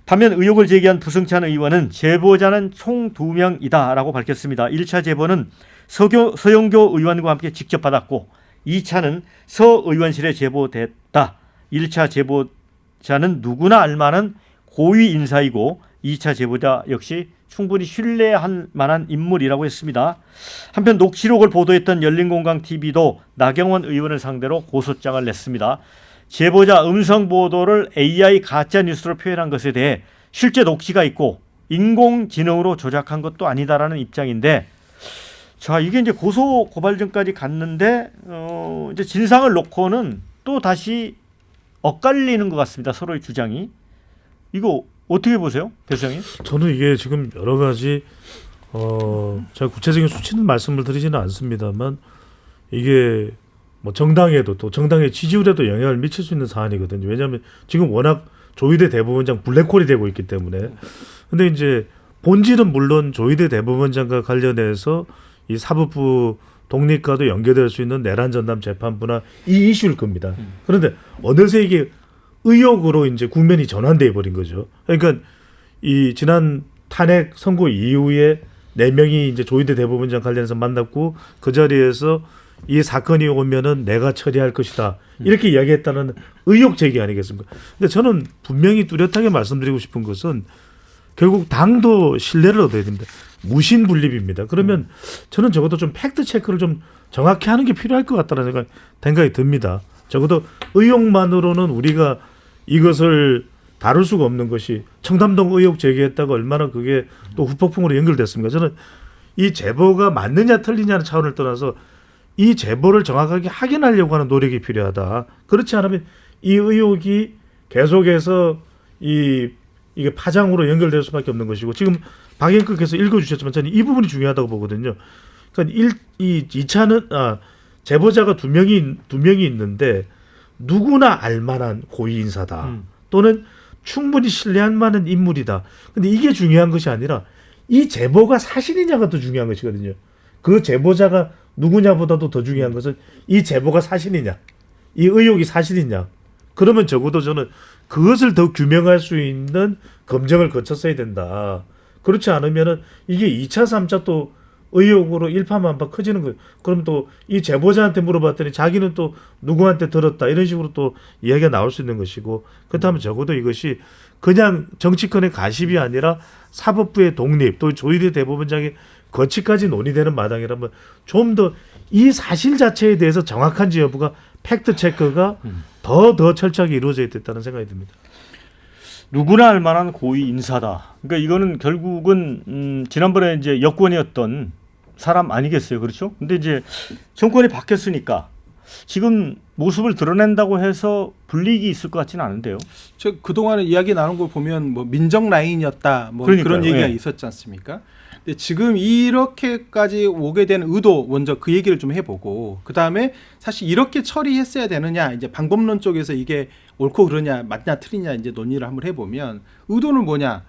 Speaker 2: 반면 의혹을 제기한 부승찬 의원은 제보자는 총 2명이다라고 밝혔습니다. 1차 제보는 서영교 의원과 함께 직접 받았고 2차는 서 의원실에 제보됐다. 1차 제보자는 누구나 알만한 고위 인사이고 2차 제보자 역시 충분히 신뢰할 만한 인물이라고 했습니다. 한편 녹취록을 보도했던 열린공강TV도 나경원 의원을 상대로 고소장을 냈습니다. 제보자 음성 보도를 AI 가짜뉴스로 표현한 것에 대해 실제 녹취가 있고 인공지능으로 조작한 것도 아니다라는 입장인데, 자, 이게 이제 고소 고발전까지 갔는데 이제 진상을 놓고는 또 다시 엇갈리는 것 같습니다. 서로의 주장이. 이거 어떻게 보세요, 대표장님?
Speaker 13: 저는 이게 지금 여러 가지 제가 구체적인 수치는 말씀을 드리지는 않습니다만 이게 뭐 정당에도 또 정당의 지지율에도 영향을 미칠 수 있는 사안이거든요. 왜냐하면 지금 워낙 조희대 대법원장 블랙홀이 되고 있기 때문에. 근데 이제 본질은 물론 조희대 대법원장과 관련해서 이 사법부 독립과도 연계될 수 있는 내란 전담 재판부나 이 이슈일 겁니다. 그런데 어느새 이게 의혹으로 이제 국면이 전환돼 버린 거죠. 그러니까 이 지난 탄핵 선고 이후에 4명이 이제 조희대 대법원장 관련해서 만났고 그 자리에서 이 사건이 오면은 내가 처리할 것이다. 이렇게 이야기했다는 의혹 제기 아니겠습니까? 근데 저는 분명히 뚜렷하게 말씀드리고 싶은 것은 결국 당도 신뢰를 얻어야 됩니다. 무신분립입니다. 그러면 저는 적어도 좀 팩트 체크를 좀 정확히 하는 게 필요할 것 같다는 생각이 듭니다. 적어도 의혹만으로는 우리가 이것을 다룰 수가 없는 것이, 청담동 의혹 제기했다가 얼마나 그게 또 후폭풍으로 연결됐습니까? 저는 이 제보가 맞느냐 틀리냐는 차원을 떠나서 이 제보를 정확하게 확인하려고 하는 노력이 필요하다. 그렇지 않으면 이 의혹이 계속해서 이게 파장으로 연결될 수밖에 없는 것이고, 지금 박영국께서 읽어주셨지만 저는 이 부분이 중요하다고 보거든요. 그러니까 2차는 제보자가 두 명이 있는데 누구나 알만한 고위 인사다. 또는 충분히 신뢰할 만한 인물이다. 근데 이게 중요한 것이 아니라 이 제보가 사실이냐가 더 중요한 것이거든요. 그 제보자가 누구냐보다도 더 중요한 것은 이 제보가 사실이냐, 이 의혹이 사실이냐. 그러면 적어도 저는 그것을 더 규명할 수 있는 검증을 거쳤어야 된다. 그렇지 않으면은 이게 2차, 3차 또 의혹으로 일파만파 커지는 거예요. 그럼 또 이 제보자한테 물어봤더니 자기는 또 누구한테 들었다 이런 식으로 또 이야기가 나올 수 있는 것이고, 그렇다면 적어도 이것이 그냥 정치권의 가십이 아니라 사법부의 독립, 또 조희대 대법원장의 거치까지 논의되는 마당이라면 좀 더 이 사실 자체에 대해서 정확한지 여부가 팩트 체크가 더 철저하게 이루어져야 됐다는 생각이 듭니다.
Speaker 2: 누구나 알 만한 고위 인사다. 그러니까 이거는 결국은 지난번에 이제 여권이었던 사람 아니겠어요, 그렇죠? 근데 이제 정권이 바뀌었으니까 지금 모습을 드러낸다고 해서 불이익이 있을 것 같지는 않은데요.
Speaker 12: 저 그동안에 이야기 나눈 거 보면 뭐 민정 라인이었다, 뭐
Speaker 2: 그러니까요.
Speaker 12: 그런 얘기가
Speaker 2: 예.
Speaker 12: 있었지 않습니까? 근데 지금 이렇게까지 오게 된 의도 먼저 그 얘기를 좀 해보고, 그 다음에 사실 이렇게 처리했어야 되느냐, 이제 방법론 쪽에서 이게 옳고 그러냐, 맞냐 틀리냐 이제 논의를 한번 해보면 의도는 뭐냐?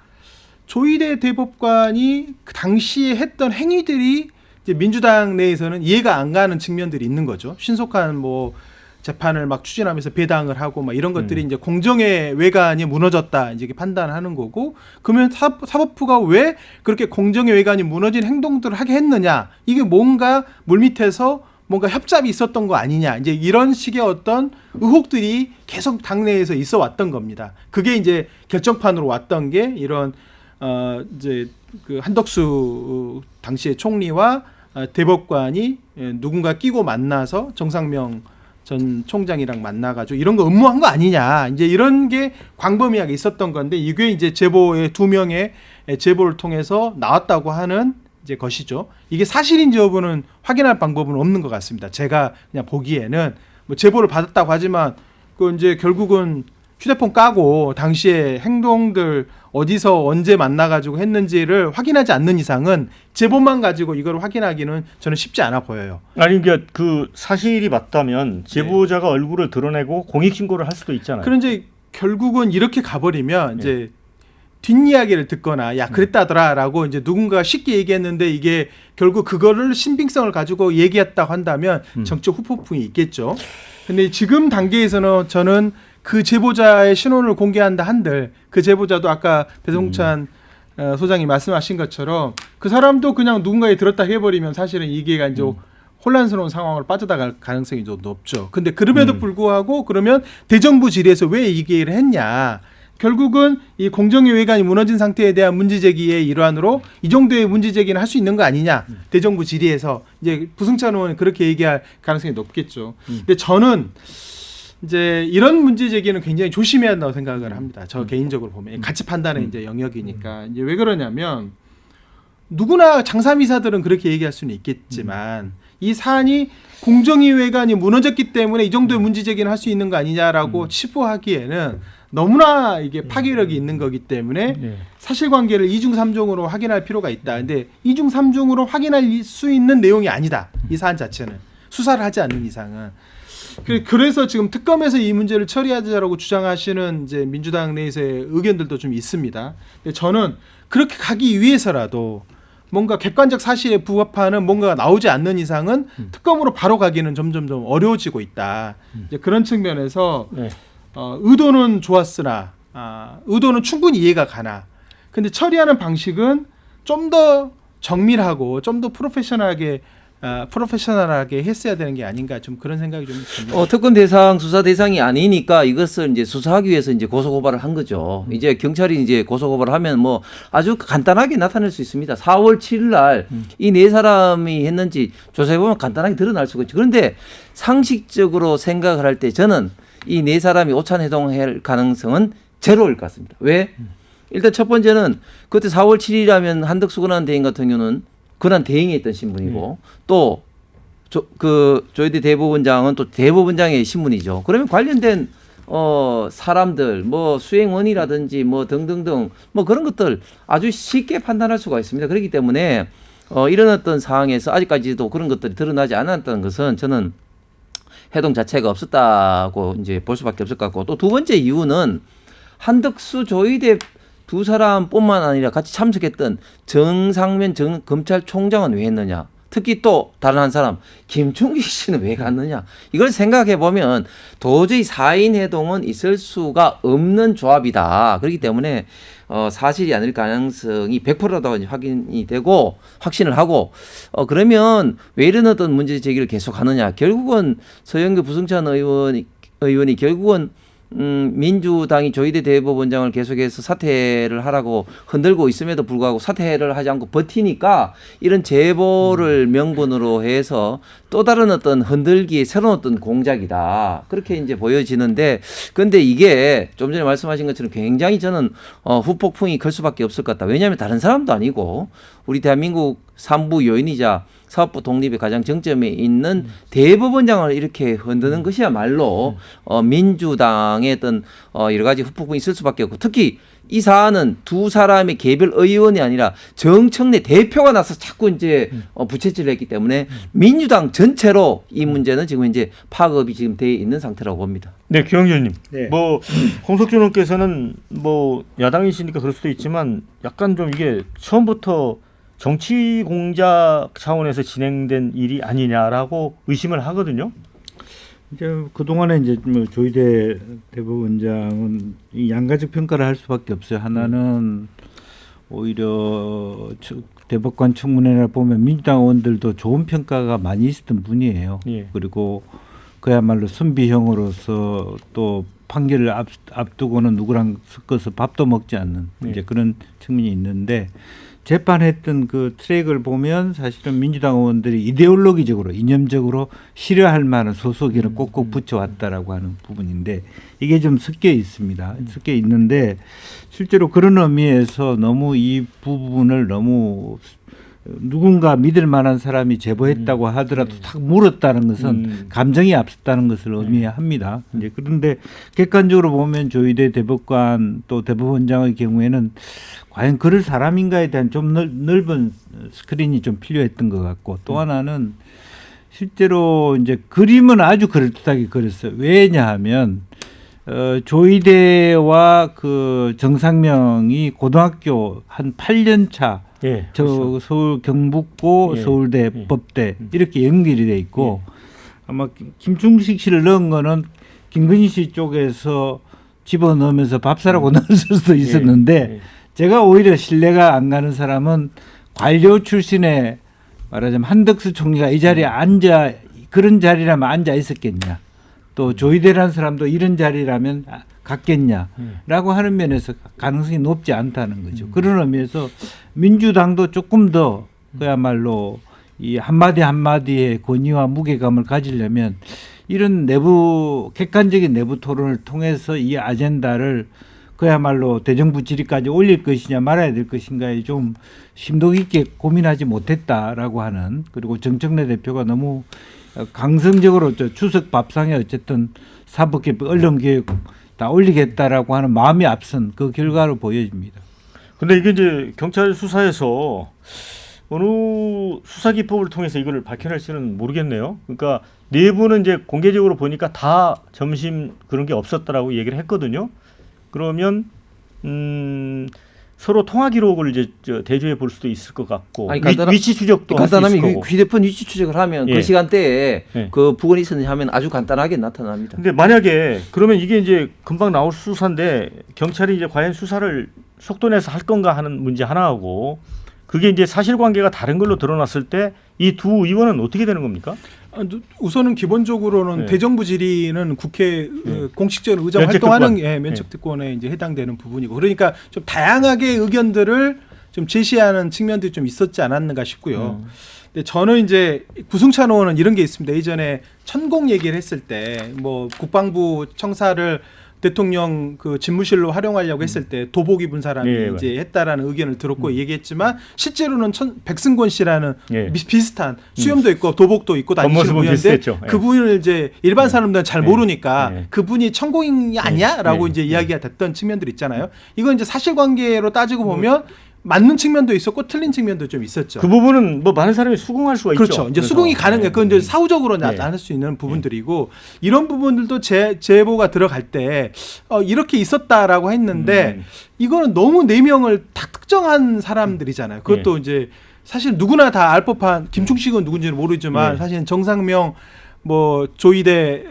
Speaker 12: 조희대 대법관이 그 당시에 했던 행위들이 이제 민주당 내에서는 이해가 안 가는 측면들이 있는 거죠. 신속한 뭐 재판을 막 추진하면서 배당을 하고 막 이런 것들이 이제 공정의 외관이 무너졌다 이제 이렇게 판단하는 거고, 그러면 사법부가 왜 그렇게 공정의 외관이 무너진 행동들을 하게 했느냐? 이게 뭔가 물밑에서 뭔가 협잡이 있었던 거 아니냐? 이제 이런 식의 어떤 의혹들이 계속 당내에서 있어 왔던 겁니다. 그게 이제 결정판으로 왔던 게 이런 이제 그 한덕수 당시의 총리와 대법관이 누군가 끼고 만나서 정상명 전 총장이랑 만나가지고 이런 거 음모한 거 아니냐, 이제 이런 게 광범위하게 있었던 건데, 이게 이제 제보의 2명의 제보를 통해서 나왔다고 하는 이제 것이죠. 이게 사실인지 여부는 확인할 방법은 없는 것 같습니다. 제가 그냥 보기에는 뭐 제보를 받았다고 하지만 그 이제 결국은 휴대폰 까고 당시에 행동들 어디서 언제 만나가지고 했는지를 확인하지 않는 이상은 제보만 가지고 이걸 확인하기는 저는 쉽지 않아 보여요.
Speaker 2: 아니 그러니까 그 사실이 맞다면 제보자가 얼굴을 드러내고 공익신고를 할 수도 있잖아요.
Speaker 12: 그런데 결국은 이렇게 가버리면 이제 뒷이야기를 듣거나 야 그랬다더라라고 이제 누군가 쉽게 얘기했는데 이게 결국 그거를 신빙성을 가지고 얘기했다고 한다면 정치적 후폭풍이 있겠죠. 근데 지금 단계에서는 저는 그 제보자의 신원을 공개한다 한들 그 제보자도 아까 배종찬 소장이 말씀하신 것처럼 그 사람도 그냥 누군가에 들었다 해버리면 사실은 이게 이제 혼란스러운 상황으로 빠져나갈 가능성이 좀 높죠. 근데 그럼에도 불구하고 그러면 대정부 질의에서 왜 이 얘기를 했냐? 결국은 이 공정의 외관이 무너진 상태에 대한 문제제기의 일환으로 이 정도의 문제제기는 할 수 있는 거 아니냐? 대정부 질의에서 이제 부승찬 의원이 그렇게 얘기할 가능성이 높겠죠. 근데 저는 이제 이런 문제 제기는 굉장히 조심해야 한다고 생각을 합니다. 저 개인적으로 보면 가치 판단의 이제 영역이니까. 이제 왜 그러냐면 누구나 장사미사들은 그렇게 얘기할 수는 있겠지만 이 사안이 공정의 외관이 무너졌기 때문에 이 정도의 문제 제기는 할 수 있는 거 아니냐라고 치부하기에는 너무나 이게 파괴력이 있는 거기 때문에 사실관계를 2중 3중으로 확인할 필요가 있다. 근데 2중 3중으로 확인할 수 있는 내용이 아니다. 이 사안 자체는 수사를 하지 않는 이상은. 그래서 지금 특검에서 이 문제를 처리하자라고 주장하시는 이제 민주당 내에서의 의견들도 좀 있습니다. 근데 저는 그렇게 가기 위해서라도 뭔가 객관적 사실에 부합하는 뭔가가 나오지 않는 이상은 특검으로 바로 가기는 점점 어려워지고 있다. 이제 그런 측면에서 의도는 좋았으나 의도는 충분히 이해가 가나. 근데 처리하는 방식은 좀 더 정밀하고 좀 더 프로페셔널하게 했어야 되는 게 아닌가, 좀 그런 생각이 좀 듭니다.
Speaker 10: 특검 대상 수사 대상이 아니니까 이것을 이제 수사하기 위해서 이제 고소 고발을 한 거죠. 이제 경찰이 이제 고소 고발을 하면 뭐 아주 간단하게 나타낼 수 있습니다. 4월 7일 날 이 네 사람이 했는지 조사해 보면 간단하게 드러날 수가 있죠. 그런데 상식적으로 생각을 할 때 저는 이 네 사람이 오찬 해동할 가능성은 제로일 것 같습니다. 왜? 일단 첫 번째는 그때 4월 7일이라면 한덕수 권한대행 같은 경우는 권한 대행에 있던 신분이고 또 조희대 대법원장은 또 대법원장의 신분이죠. 그러면 관련된 사람들 뭐 수행원이라든지 뭐 등등등 뭐 그런 것들 아주 쉽게 판단할 수가 있습니다. 그렇기 때문에 이런 어떤 상황에서 아직까지도 그런 것들이 드러나지 않았다는 것은 저는 해동 자체가 없었다고 이제 볼 수밖에 없을 것 같고, 또 두 번째 이유는 한덕수 조희대 두 사람뿐만 아니라 같이 참석했던 정상면 검찰총장은 왜 했느냐? 특히 또 다른 한 사람 김충식 씨는 왜 갔느냐? 이걸 생각해 보면 도저히 4인 회동은 있을 수가 없는 조합이다. 그렇기 때문에 사실이 아닐 가능성이 100%라고 확인이 되고 확신을 하고 그러면 왜 이런 어떤 문제 제기를 계속하느냐? 결국은 서영교 부승찬 의원이 결국은 민주당이 조희대 대법원장을 계속해서 사퇴를 하라고 흔들고 있음에도 불구하고 사퇴를 하지 않고 버티니까 이런 제보를 명분으로 해서 또 다른 어떤 흔들기의 새로운 어떤 공작이다. 그렇게 이제 보여지는데 근데 이게 좀 전에 말씀하신 것처럼 굉장히 저는 후폭풍이 클 수밖에 없을 것 같다. 왜냐하면 다른 사람도 아니고 우리 대한민국 산부 요인이자 사법부 독립의 가장 정점에 있는 대법원장을 이렇게 흔드는 것이야말로 민주당의 어떤 여러 가지 후폭풍이 있을 수밖에 없고 특히 이 사안은 두 사람의 개별 의원이 아니라 정청래 대표가 나서 자꾸 이제 부채질을 했기 때문에 민주당 전체로 이 문제는 지금 이제 파급이 지금 돼 있는 상태라고 봅니다.
Speaker 2: 네, 김영준님.
Speaker 11: 네.
Speaker 2: 뭐 홍석준 의원께서는 뭐 야당이시니까 그럴 수도 있지만 약간 좀 이게 처음부터 정치 공작 차원에서 진행된 일이 아니냐라고 의심을 하거든요.
Speaker 11: 이제 그 동안에 이제 뭐 조희대 대법원장은 이 양가적 평가를 할 수밖에 없어요. 하나는 오히려 대법관 청문회를 보면 민주당 의원들도 좋은 평가가 많이 있었던 분이에요.
Speaker 2: 예.
Speaker 11: 그리고 그야말로 선비형으로서 또 판결을 앞두고는 누구랑 섞어서 밥도 먹지 않는 이제 그런 측면이 있는데. 재판했던 그 트랙을 보면 사실은 민주당 의원들이 이데올로기적으로 이념적으로 싫어할 만한 소속의를 꼭꼭 붙여왔다라고 하는 부분인데 이게 좀 섞여 있습니다. 섞여 있는데 실제로 그런 의미에서 너무 이 부분을 너무 누군가 믿을 만한 사람이 제보했다고 하더라도 탁 물었다는 것은 감정이 앞섰다는 것을 의미합니다. 이제 그런데 객관적으로 보면 조희대 대법관 또 대법원장의 경우에는 과연 그럴 사람인가에 대한 좀 넓은 스크린이 좀 필요했던 것 같고 또 하나는 실제로 이제 그림은 아주 그럴듯하게 그렸어요. 왜냐하면 조희대와 그 정상명이 고등학교 한 8년 차
Speaker 2: 예,
Speaker 11: 저
Speaker 2: 그렇죠.
Speaker 11: 서울 경북고
Speaker 2: 예,
Speaker 11: 서울대 법대 이렇게 연결이 돼 있고 아마 김충식 씨를 넣은 거는 김근희 씨 쪽에서 집어넣으면서 밥사라고 넣었을 수도 있었는데 제가 오히려 신뢰가 안 가는 사람은 관료 출신의 말하자면 한덕수 총리가 이 자리에 앉아 그런 자리라면 앉아 있었겠냐 또 조희대라는 사람도 이런 자리라면 갔겠냐라고 하는 면에서 가능성이 높지 않다는 거죠. 그런 의미에서 민주당도 조금 더 그야말로 이 한마디 한마디의 권위와 무게감을 가지려면 이런 내부 객관적인 내부 토론을 통해서 이 아젠다를 그야말로 대정부 질의까지 올릴 것이냐 말아야 될 것인가에 좀 심도 있게 고민하지 못했다라고 하는 그리고 정청래 대표가 너무 강성적으로 추석 밥상에 어쨌든 사법개혁 언론개혁 다 올리겠다라고 하는 마음이 앞선 그 결과로 보여집니다.
Speaker 2: 근데 이게 이제 경찰 수사에서 어느 수사 기법을 통해서 이걸 밝혀낼지는 모르겠네요. 그러니까 내부는 이제 공개적으로 보니까 다 점심 그런 게 없었다라고 얘기를 했거든요. 그러면 서로 통화 기록을 이제 대조해 볼 수도 있을 것 같고 위치 추적도 할 수 있을 거고.
Speaker 10: 휴대폰 위치 추적을 하면 그 시간대에 그 부근이 있었는지 하면 아주 간단하게 나타납니다.
Speaker 2: 근데 만약에 그러면 이게 이제 금방 나올 수사인데 경찰이 이제 과연 수사를 속도 내서 할 건가 하는 문제 하나하고 그게 이제 사실관계가 다른 걸로 드러났을 때 이 두 의원은 어떻게 되는 겁니까?
Speaker 12: 우선은 기본적으로는 대정부 질의는 국회 공식적으로 의정 활동하는 면책 특권에 이제 해당되는 부분이고 그러니까 좀 다양하게 의견들을 좀 제시하는 측면들이 좀 있었지 않았는가 싶고요. 근데 저는 이제 구승찬 의원은 이런 게 있습니다. 예전에 천공 얘기를 했을 때 뭐 국방부 청사를 대통령 그 집무실로 활용하려고 했을 때 도복 입은 사람이 이제 했다라는 의견을 들었고 얘기했지만 실제로는 백승권 씨라는 비슷한 수염도 있고 도복도 있고 다니시는 분인데 그분을 이제 일반 사람들은 잘 모르니까 그분이 천공이 아니야라고 이제 이야기가 됐던 측면들이 있잖아요. 이건 이제 사실관계로 따지고 보면 맞는 측면도 있었고 틀린 측면도 좀 있었죠.
Speaker 2: 그 부분은 뭐 많은 사람이 수긍할 수가
Speaker 12: 그렇죠.
Speaker 2: 있죠.
Speaker 12: 이제 수긍이 가능해요. 그건 이제 사후적으로 나타날 수 있는 부분들이고 이런 부분들도 제보가 들어갈 때 이렇게 있었다라고 했는데 이거는 너무 4명을 딱 특정한 사람들이잖아요. 그것도 이제 사실 누구나 다 알 법한 김충식은 누군지는 모르지만 사실은 정상명 뭐 조이대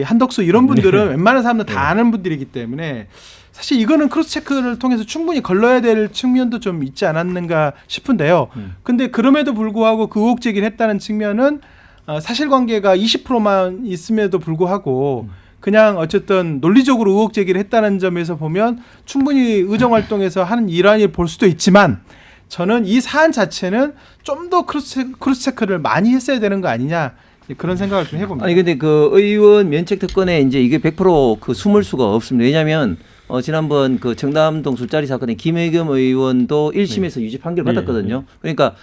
Speaker 12: 한덕수 이런 분들은 웬만한 사람들 다 아는 분들이기 때문에 사실 이거는 크로스 체크를 통해서 충분히 걸러야 될 측면도 좀 있지 않았는가 싶은데요. 근데 그럼에도 불구하고 그 의혹 제기를 했다는 측면은 사실관계가 20%만 있음에도 불구하고 그냥 어쨌든 논리적으로 의혹 제기를 했다는 점에서 보면 충분히 의정 활동에서 하는 일환이 볼 수도 있지만 저는 이 사안 자체는 좀 더 크로스 체크를 많이 했어야 되는 거 아니냐 그런 생각을 좀 해봅니다.
Speaker 10: 아니 근데 그 의원 면책 특권에 이제 이게 100% 그 숨을 수가 없습니다. 왜냐하면 지난번 그 청담동 술자리 사건에 김의겸 의원도 1심에서 유죄 판결 받았거든요. 그러니까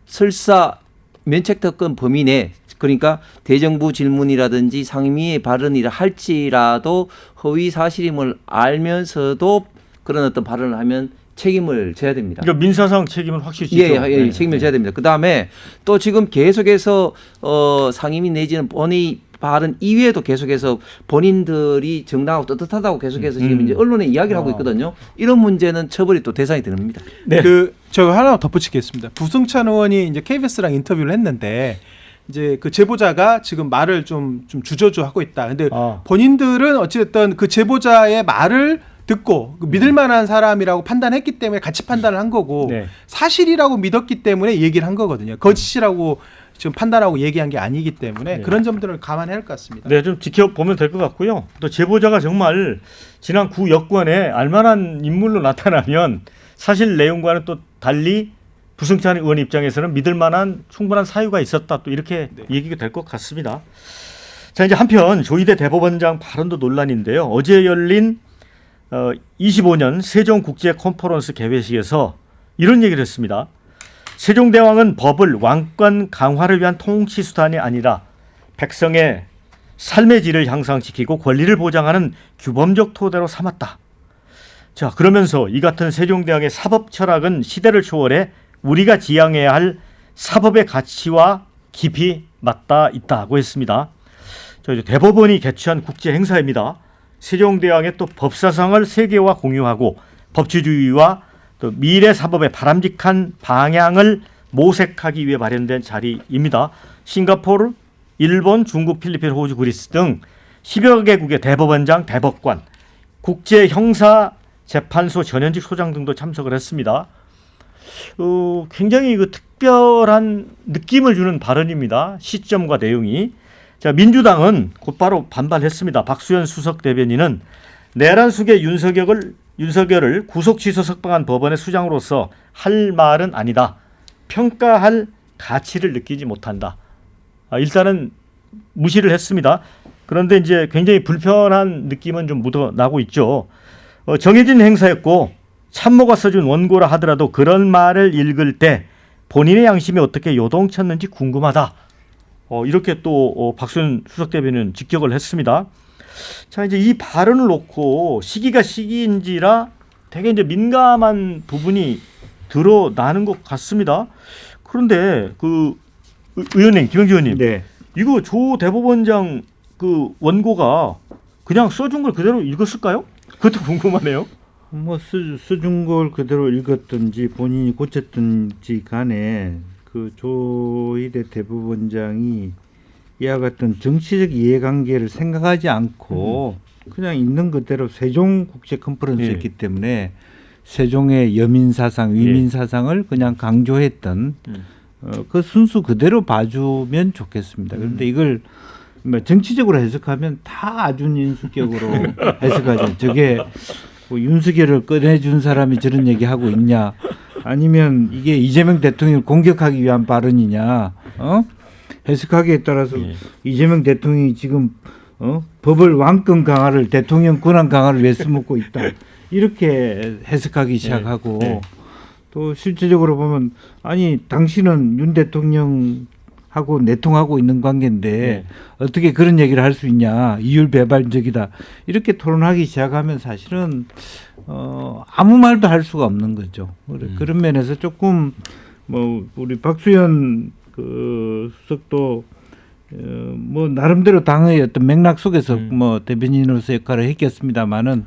Speaker 10: 설사 면책 특권 범위 내 그러니까 대정부 질문이라든지 상임위의 발언이라 할지라도 허위 사실임을 알면서도 그런 어떤 발언을 하면 책임을 져야 됩니다.
Speaker 2: 그러니까 민사상 책임을 확실히 지죠.
Speaker 10: 예, 책임을 져야 됩니다. 그다음에 또 지금 계속해서 상임위 내지는 본의 발언 이외에도 계속해서 본인들이 정당하고 떳떳하다고 계속해서 지금 이제 언론에 이야기를 하고 있거든요. 이런 문제는 처벌이 또 대상이 됩니다.
Speaker 12: 네. 저 하나 덧붙이겠습니다. 부승찬 의원이 이제 KBS랑 인터뷰를 했는데 이제 그 제보자가 지금 말을 좀 주저주하고 있다. 근데 본인들은 어찌됐든 그 제보자의 말을 듣고 믿을 만한 사람이라고 판단했기 때문에 같이 판단을 한 거고 사실이라고 믿었기 때문에 얘기를 한 거거든요. 거짓이라고 지금 판단하고 얘기한 게 아니기 때문에 그런 점들을 감안해야 할 것 같습니다.
Speaker 2: 네, 좀 지켜보면 될 것 같고요. 또 제보자가 정말 지난 구 여권에 알만한 인물로 나타나면 사실 내용과는 또 달리 부승찬 의원 입장에서는 믿을 만한 충분한 사유가 있었다. 또 이렇게 얘기가 될 것 같습니다. 자, 이제 한편 조이대 대법원장 발언도 논란인데요. 어제 열린 25년 세종국제 컨퍼런스 개회식에서 이런 얘기를 했습니다. 세종대왕은 법을 왕권 강화를 위한 통치 수단이 아니라 백성의 삶의 질을 향상시키고 권리를 보장하는 규범적 토대로 삼았다. 자, 그러면서 이 같은 세종대왕의 사법 철학은 시대를 초월해 우리가 지향해야 할 사법의 가치와 깊이 맞닿아 있다고 했습니다. 이제 대법원이 개최한 국제 행사입니다. 세종대왕의 또 법사상을 세계와 공유하고 법치주의와 또 미래 사법의 바람직한 방향을 모색하기 위해 마련된 자리입니다. 싱가포르, 일본, 중국, 필리핀, 호주, 그리스 등 10여 개국의 대법원장, 대법관, 국제형사재판소 전현직 소장 등도 참석을 했습니다. 굉장히 특별한 느낌을 주는 발언입니다. 시점과 내용이. 자, 민주당은 곧바로 반발했습니다. 박수현 수석 대변인은 내란 속의 윤석열을 구속 취소 석방한 법원의 수장으로서 할 말은 아니다. 평가할 가치를 느끼지 못한다. 일단은 무시를 했습니다. 그런데 이제 굉장히 불편한 느낌은 좀 묻어나고 있죠. 정해진 행사였고 참모가 써준 원고라 하더라도 그런 말을 읽을 때 본인의 양심이 어떻게 요동쳤는지 궁금하다. 이렇게 또 박수현 수석 대변인은 직격을 했습니다. 자, 이제 이 발언을 놓고 시기가 시기인지라 되게 이제 민감한 부분이 드러나는 것 같습니다. 그런데 그 의원님, 김영지 의원님, 이거 조 대법원장 그 원고가 그냥 써준 걸 그대로 읽었을까요? 그것도 궁금하네요.
Speaker 11: 뭐 써준 걸 그대로 읽었든지 본인이 고쳤든지 간에 그 조희대 대법원장이 이와 같은 정치적 이해관계를 생각하지 않고 그냥 있는 그대로 세종국제 컨퍼런스였기 때문에 세종의 여민사상, 위민사상을 그냥 강조했던 그 순수 그대로 봐주면 좋겠습니다. 그런데 이걸 정치적으로 해석하면 다 아준인수격으로 해석하죠. 저게 뭐 윤석열을 꺼내준 사람이 저런 얘기하고 있냐, 아니면 이게 이재명 대통령을 공격하기 위한 발언이냐, 해석하기에 따라서 이재명 대통령이 지금 법을 왕권 강화를, 대통령 권한 강화를 왜 써먹고 있다, 이렇게 해석하기 시작하고 또 실질적으로 보면 아니 당신은 윤 대통령한테 하고 내통하고 있는 관계인데 어떻게 그런 얘기를 할 수 있냐, 이율배반적이다 이렇게 토론하기 시작하면 사실은 아무 말도 할 수가 없는 거죠. 그런 면에서 조금 뭐 우리 박수현 그 수석도 뭐 나름대로 당의 어떤 맥락 속에서 뭐 대변인으로서 역할을 했겠습니다만은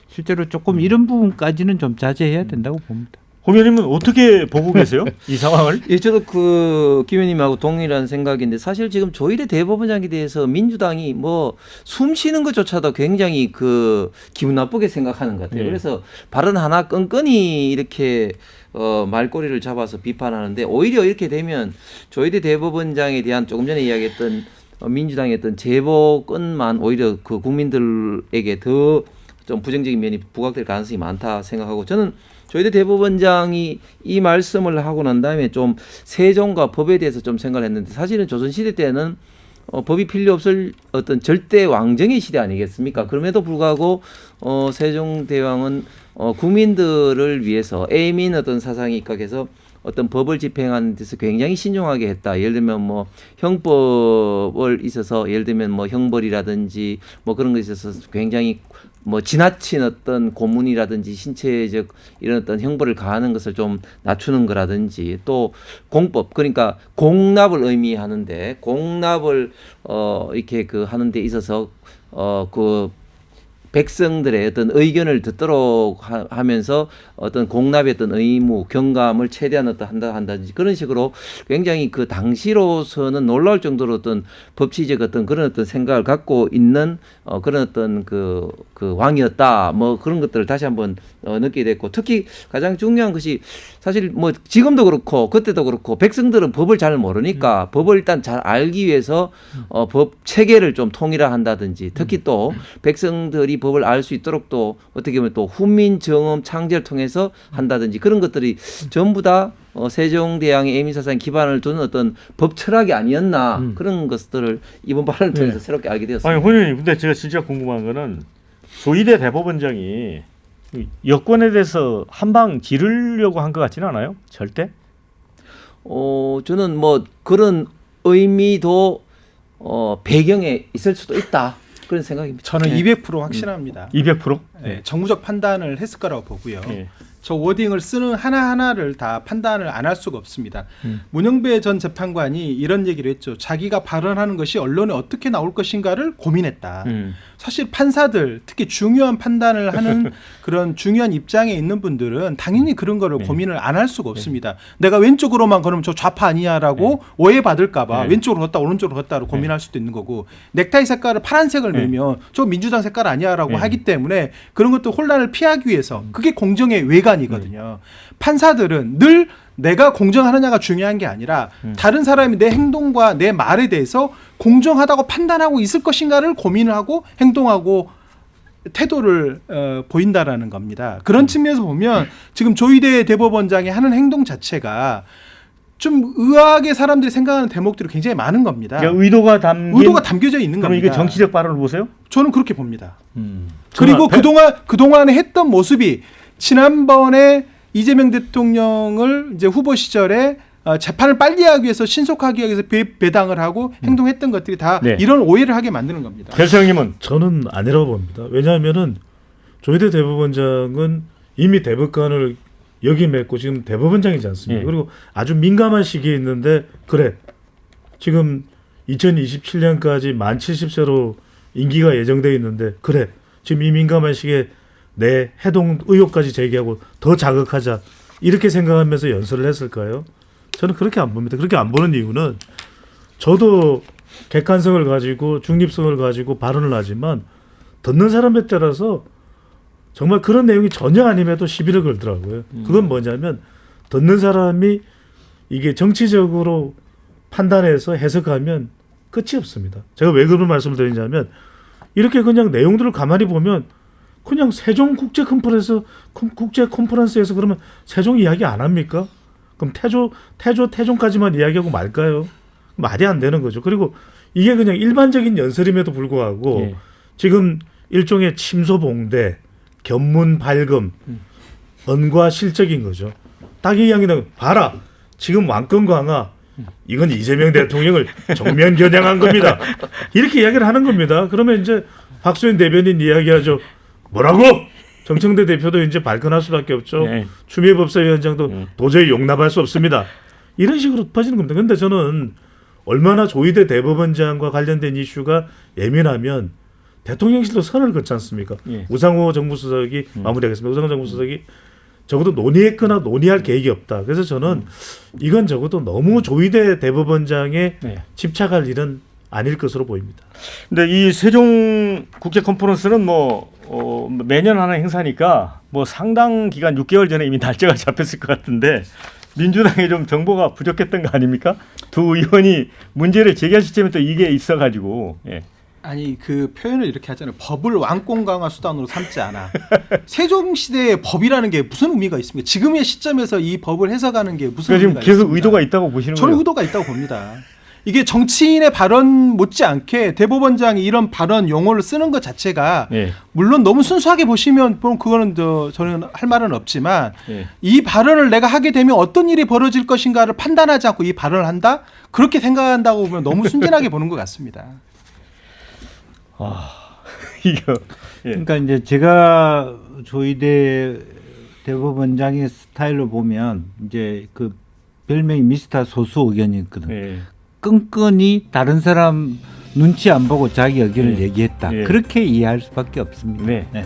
Speaker 11: 실제로 조금 이런 부분까지는 좀 자제해야 된다고 봅니다.
Speaker 2: 홍 의원님은 어떻게 보고 계세요? 이 상황을?
Speaker 10: 예, 저도 그 김 의원님하고 동일한 생각인데 사실 지금 조희대 대법원장에 대해서 민주당이 뭐 숨 쉬는 것조차도 굉장히 그 기분 나쁘게 생각하는 것 같아요. 그래서 발언 하나 끈끈이 이렇게 말꼬리를 잡아서 비판하는데 오히려 이렇게 되면 조희대 대법원장에 대한 조금 전에 이야기했던 민주당의 어떤 제보건만 오히려 그 국민들에게 더 좀 부정적인 면이 부각될 가능성이 많다 생각하고 저는 조희대 대법원장이 이 말씀을 하고 난 다음에 좀 세종과 법에 대해서 좀 생각을 했는데 사실은 조선시대 때는 법이 필요 없을 어떤 절대 왕정의 시대 아니겠습니까? 그럼에도 불구하고 세종대왕은 국민들을 위해서 애민 어떤 사상이 입각해서 어떤 법을 집행하는 데서 굉장히 신중하게 했다. 예를 들면 뭐 형법을 있어서 예를 들면 뭐 형벌이라든지 뭐 그런 것에 있어서 굉장히 뭐 지나친 어떤 고문이라든지 신체적 이런 어떤 형벌을 가하는 것을 좀 낮추는 거라든지 또 공법 그러니까 공납을 의미하는데 공납을 이렇게 그 하는 데 있어서 그 백성들의 어떤 의견을 듣도록 하면서 어떤 공납의 어떤 의무, 경감을 최대한 한다든지 그런 식으로 굉장히 그 당시로서는 놀라울 정도로 어떤 법치적 어떤 그런 어떤 생각을 갖고 있는 그런 어떤 그 왕이었다. 뭐 그런 것들을 다시 한번 느끼게 됐고 특히 가장 중요한 것이 사실 뭐 지금도 그렇고 그때도 그렇고 백성들은 법을 잘 모르니까 법을 일단 잘 알기 위해서 법 체계를 좀 통일화한다든지 특히 또 백성들이 법을 알 수 있도록 또 어떻게 보면 또 훈민 정음 창제를 통해서 한다든지 그런 것들이 전부 다 세종대왕의 애민사상에 기반을 두는 어떤 법 철학이 아니었나 그런 것들을 이번 발언을 통해서 새롭게 알게 되었습니다.
Speaker 2: 아니 후님 근데 제가 진짜 궁금한 거는 조희대 대법원장이 여권에 대해서 한방 지르려고 한 것 같지는 않아요? 절대?
Speaker 10: 저는 뭐 그런 의미도 배경에 있을 수도 있다. 그런 생각입니다.
Speaker 12: 저는 200% 확신합니다.
Speaker 2: 200%?
Speaker 12: 네, 정무적 판단을 했을 거라고 보고요. 저 워딩을 쓰는 하나하나를 다 판단을 안 할 수가 없습니다. 문영배 전 재판관이 이런 얘기를 했죠. 자기가 발언하는 것이 언론에 어떻게 나올 것인가를 고민했다. 사실 판사들 특히 중요한 판단을 하는 그런 중요한 입장에 있는 분들은 당연히 그런 거를 고민을 안 할 수가 없습니다. 내가 왼쪽으로만 걸으면 저 좌파 아니냐라고 오해받을까 봐 왼쪽으로 걷다 오른쪽으로 걷다로 고민할 수도 있는 거고 넥타이 색깔을 파란색을 매면 저 민주당 색깔 아니야라고 하기 때문에 그런 것도 혼란을 피하기 위해서 그게 공정의 외관이거든요. 판사들은 늘 내가 공정하느냐가 중요한 게 아니라 다른 사람이 내 행동과 내 말에 대해서 공정하다고 판단하고 있을 것인가를 고민을 하고 행동하고 태도를 보인다라는 겁니다. 그런 측면에서 보면 지금 조희대 대법원장이 하는 행동 자체가 좀 의아하게 사람들이 생각하는 대목들이 굉장히 많은 겁니다.
Speaker 2: 그러니까 의도가
Speaker 12: 담겨져 있는
Speaker 2: 그럼
Speaker 12: 겁니다.
Speaker 2: 이게 정치적 발언을 보세요?
Speaker 12: 저는 그렇게 봅니다. 그리고 그동안에 했던 모습이 지난번에 이재명 대통령을 이제 후보 시절에 재판을 빨리 하기 위해서 신속하게 하기 위해서 배당을 하고 행동했던 것들이 다 이런 오해를 하게 만드는 겁니다.
Speaker 2: 결성님은?
Speaker 13: 저는 아니라고 봅니다. 왜냐하면은 조희대 대법원장은 이미 대법관을 역임했고 지금 대법원장이지 않습니까? 그리고 아주 민감한 시기에 있는데 그래 지금 2027년까지 만 70세로 임기가 예정되어 있는데 그래 지금 이 민감한 시기에 내 해동 의혹까지 제기하고 더 자극하자 이렇게 생각하면서 연설을 했을까요? 저는 그렇게 안 봅니다. 그렇게 안 보는 이유는 저도 객관성을 가지고 중립성을 가지고 발언을 하지만 듣는 사람에 따라서 정말 그런 내용이 전혀 아님에도 시비를 걸더라고요. 그건 뭐냐면 듣는 사람이 이게 정치적으로 판단해서 해석하면 끝이 없습니다. 제가 왜 그런 말씀을 드리냐면 이렇게 그냥 내용들을 가만히 보면 그냥 세종 국제 컨퍼런스에서 그러면 세종 이야기 안 합니까? 그럼 태종까지만 이야기하고 말까요? 말이 안 되는 거죠. 그리고 이게 그냥 일반적인 연설임에도 불구하고 지금 일종의 침소봉대, 견문 발금, 언과 실적인 거죠. 딱 이야기는 봐라. 지금 왕권 강화 이건 이재명 대통령을 정면 겨냥한 겁니다. 이렇게 이야기를 하는 겁니다. 그러면 이제 박수현 대변인 이야기하죠. 뭐라고? 정청래 대표도 이제 발끈할 수밖에 없죠.
Speaker 2: 네.
Speaker 13: 추미애 법사위원장도 도저히 용납할 수 없습니다. 이런 식으로 퍼지는 겁니다. 그런데 저는 얼마나 조희대 대법원장과 관련된 이슈가 예민하면 대통령실도 선을 긋지 않습니까?
Speaker 2: 예.
Speaker 13: 우상호 정무수석이 마무리하겠습니다. 우상호 정무수석이 적어도 논의했거나 논의할 계획이 없다. 그래서 저는 이건 적어도 너무 조희대 대법원장에 집착할 일은 아닐 것으로 보입니다.
Speaker 2: 근데 이 세종 국제 컨퍼런스는 매년 하는 행사니까 상당 기간 6개월 전에 이미 날짜가 잡혔을 것 같은데 민주당에 좀 정보가 부족했던 거 아닙니까? 두 의원이 문제를 제기할 시점에 또 이게 있어가지고. 예.
Speaker 12: 아니 그 표현을 이렇게 하잖아요. 법을 왕권 강화 수단으로 삼지 않아. 세종시대의 법이라는 게 무슨 의미가 있습니까? 지금의 시점에서 이 법을 해석하는 게 무슨 의미가 있습니까?
Speaker 2: 계속 의도가 있다고 보시는 거예요?
Speaker 12: 저는 의도가 있다고 봅니다. 이게 정치인의 발언 못지않게 대법원장이 이런 발언 용어를 쓰는 것 자체가 물론 너무 순수하게 보시면 그거는 저는 할 말은 없지만 이 발언을 내가 하게 되면 어떤 일이 벌어질 것인가를 판단하지 않고 이 발언을 한다? 그렇게 생각한다고 보면 너무 순진하게 보는 것 같습니다.
Speaker 2: 이거
Speaker 11: 그러니까 이제 제가 조희대 대법원장의 스타일로 보면 이제 그 별명이 미스터 소수 의견이었거든. 끈끈이 다른 사람 눈치 안 보고 자기 의견을 얘기했다. 그렇게 이해할 수밖에 없습니다. 네.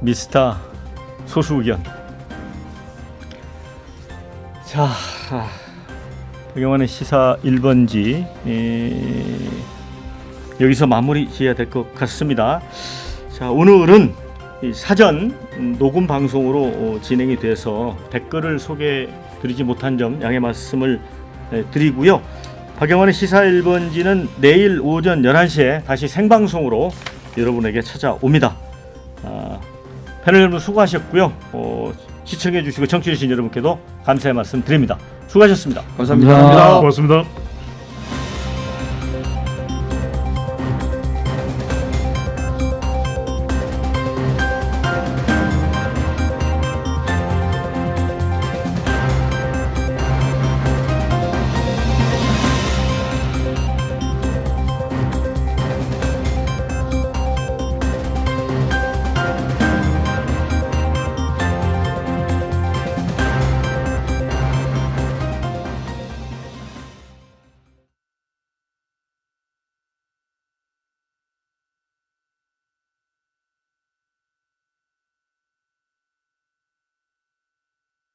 Speaker 2: 미스터 소수 의견. 자, 박영환의 시사 1번지 여기서 마무리 지어야 될 것 같습니다. 자, 오늘은 사전 녹음 방송으로 진행이 돼서 댓글을 소개드리지 못한 점 양해 말씀을 드리고요. 박영환의 시사 1번지는 내일 오전 11시에 다시 생방송으로 여러분에게 찾아옵니다. 패널 여러분 수고하셨고요. 시청해 주시고 청취해 주신 여러분께도 감사의 말씀 드립니다. 수고하셨습니다.
Speaker 10: 감사합니다.
Speaker 13: 고맙습니다.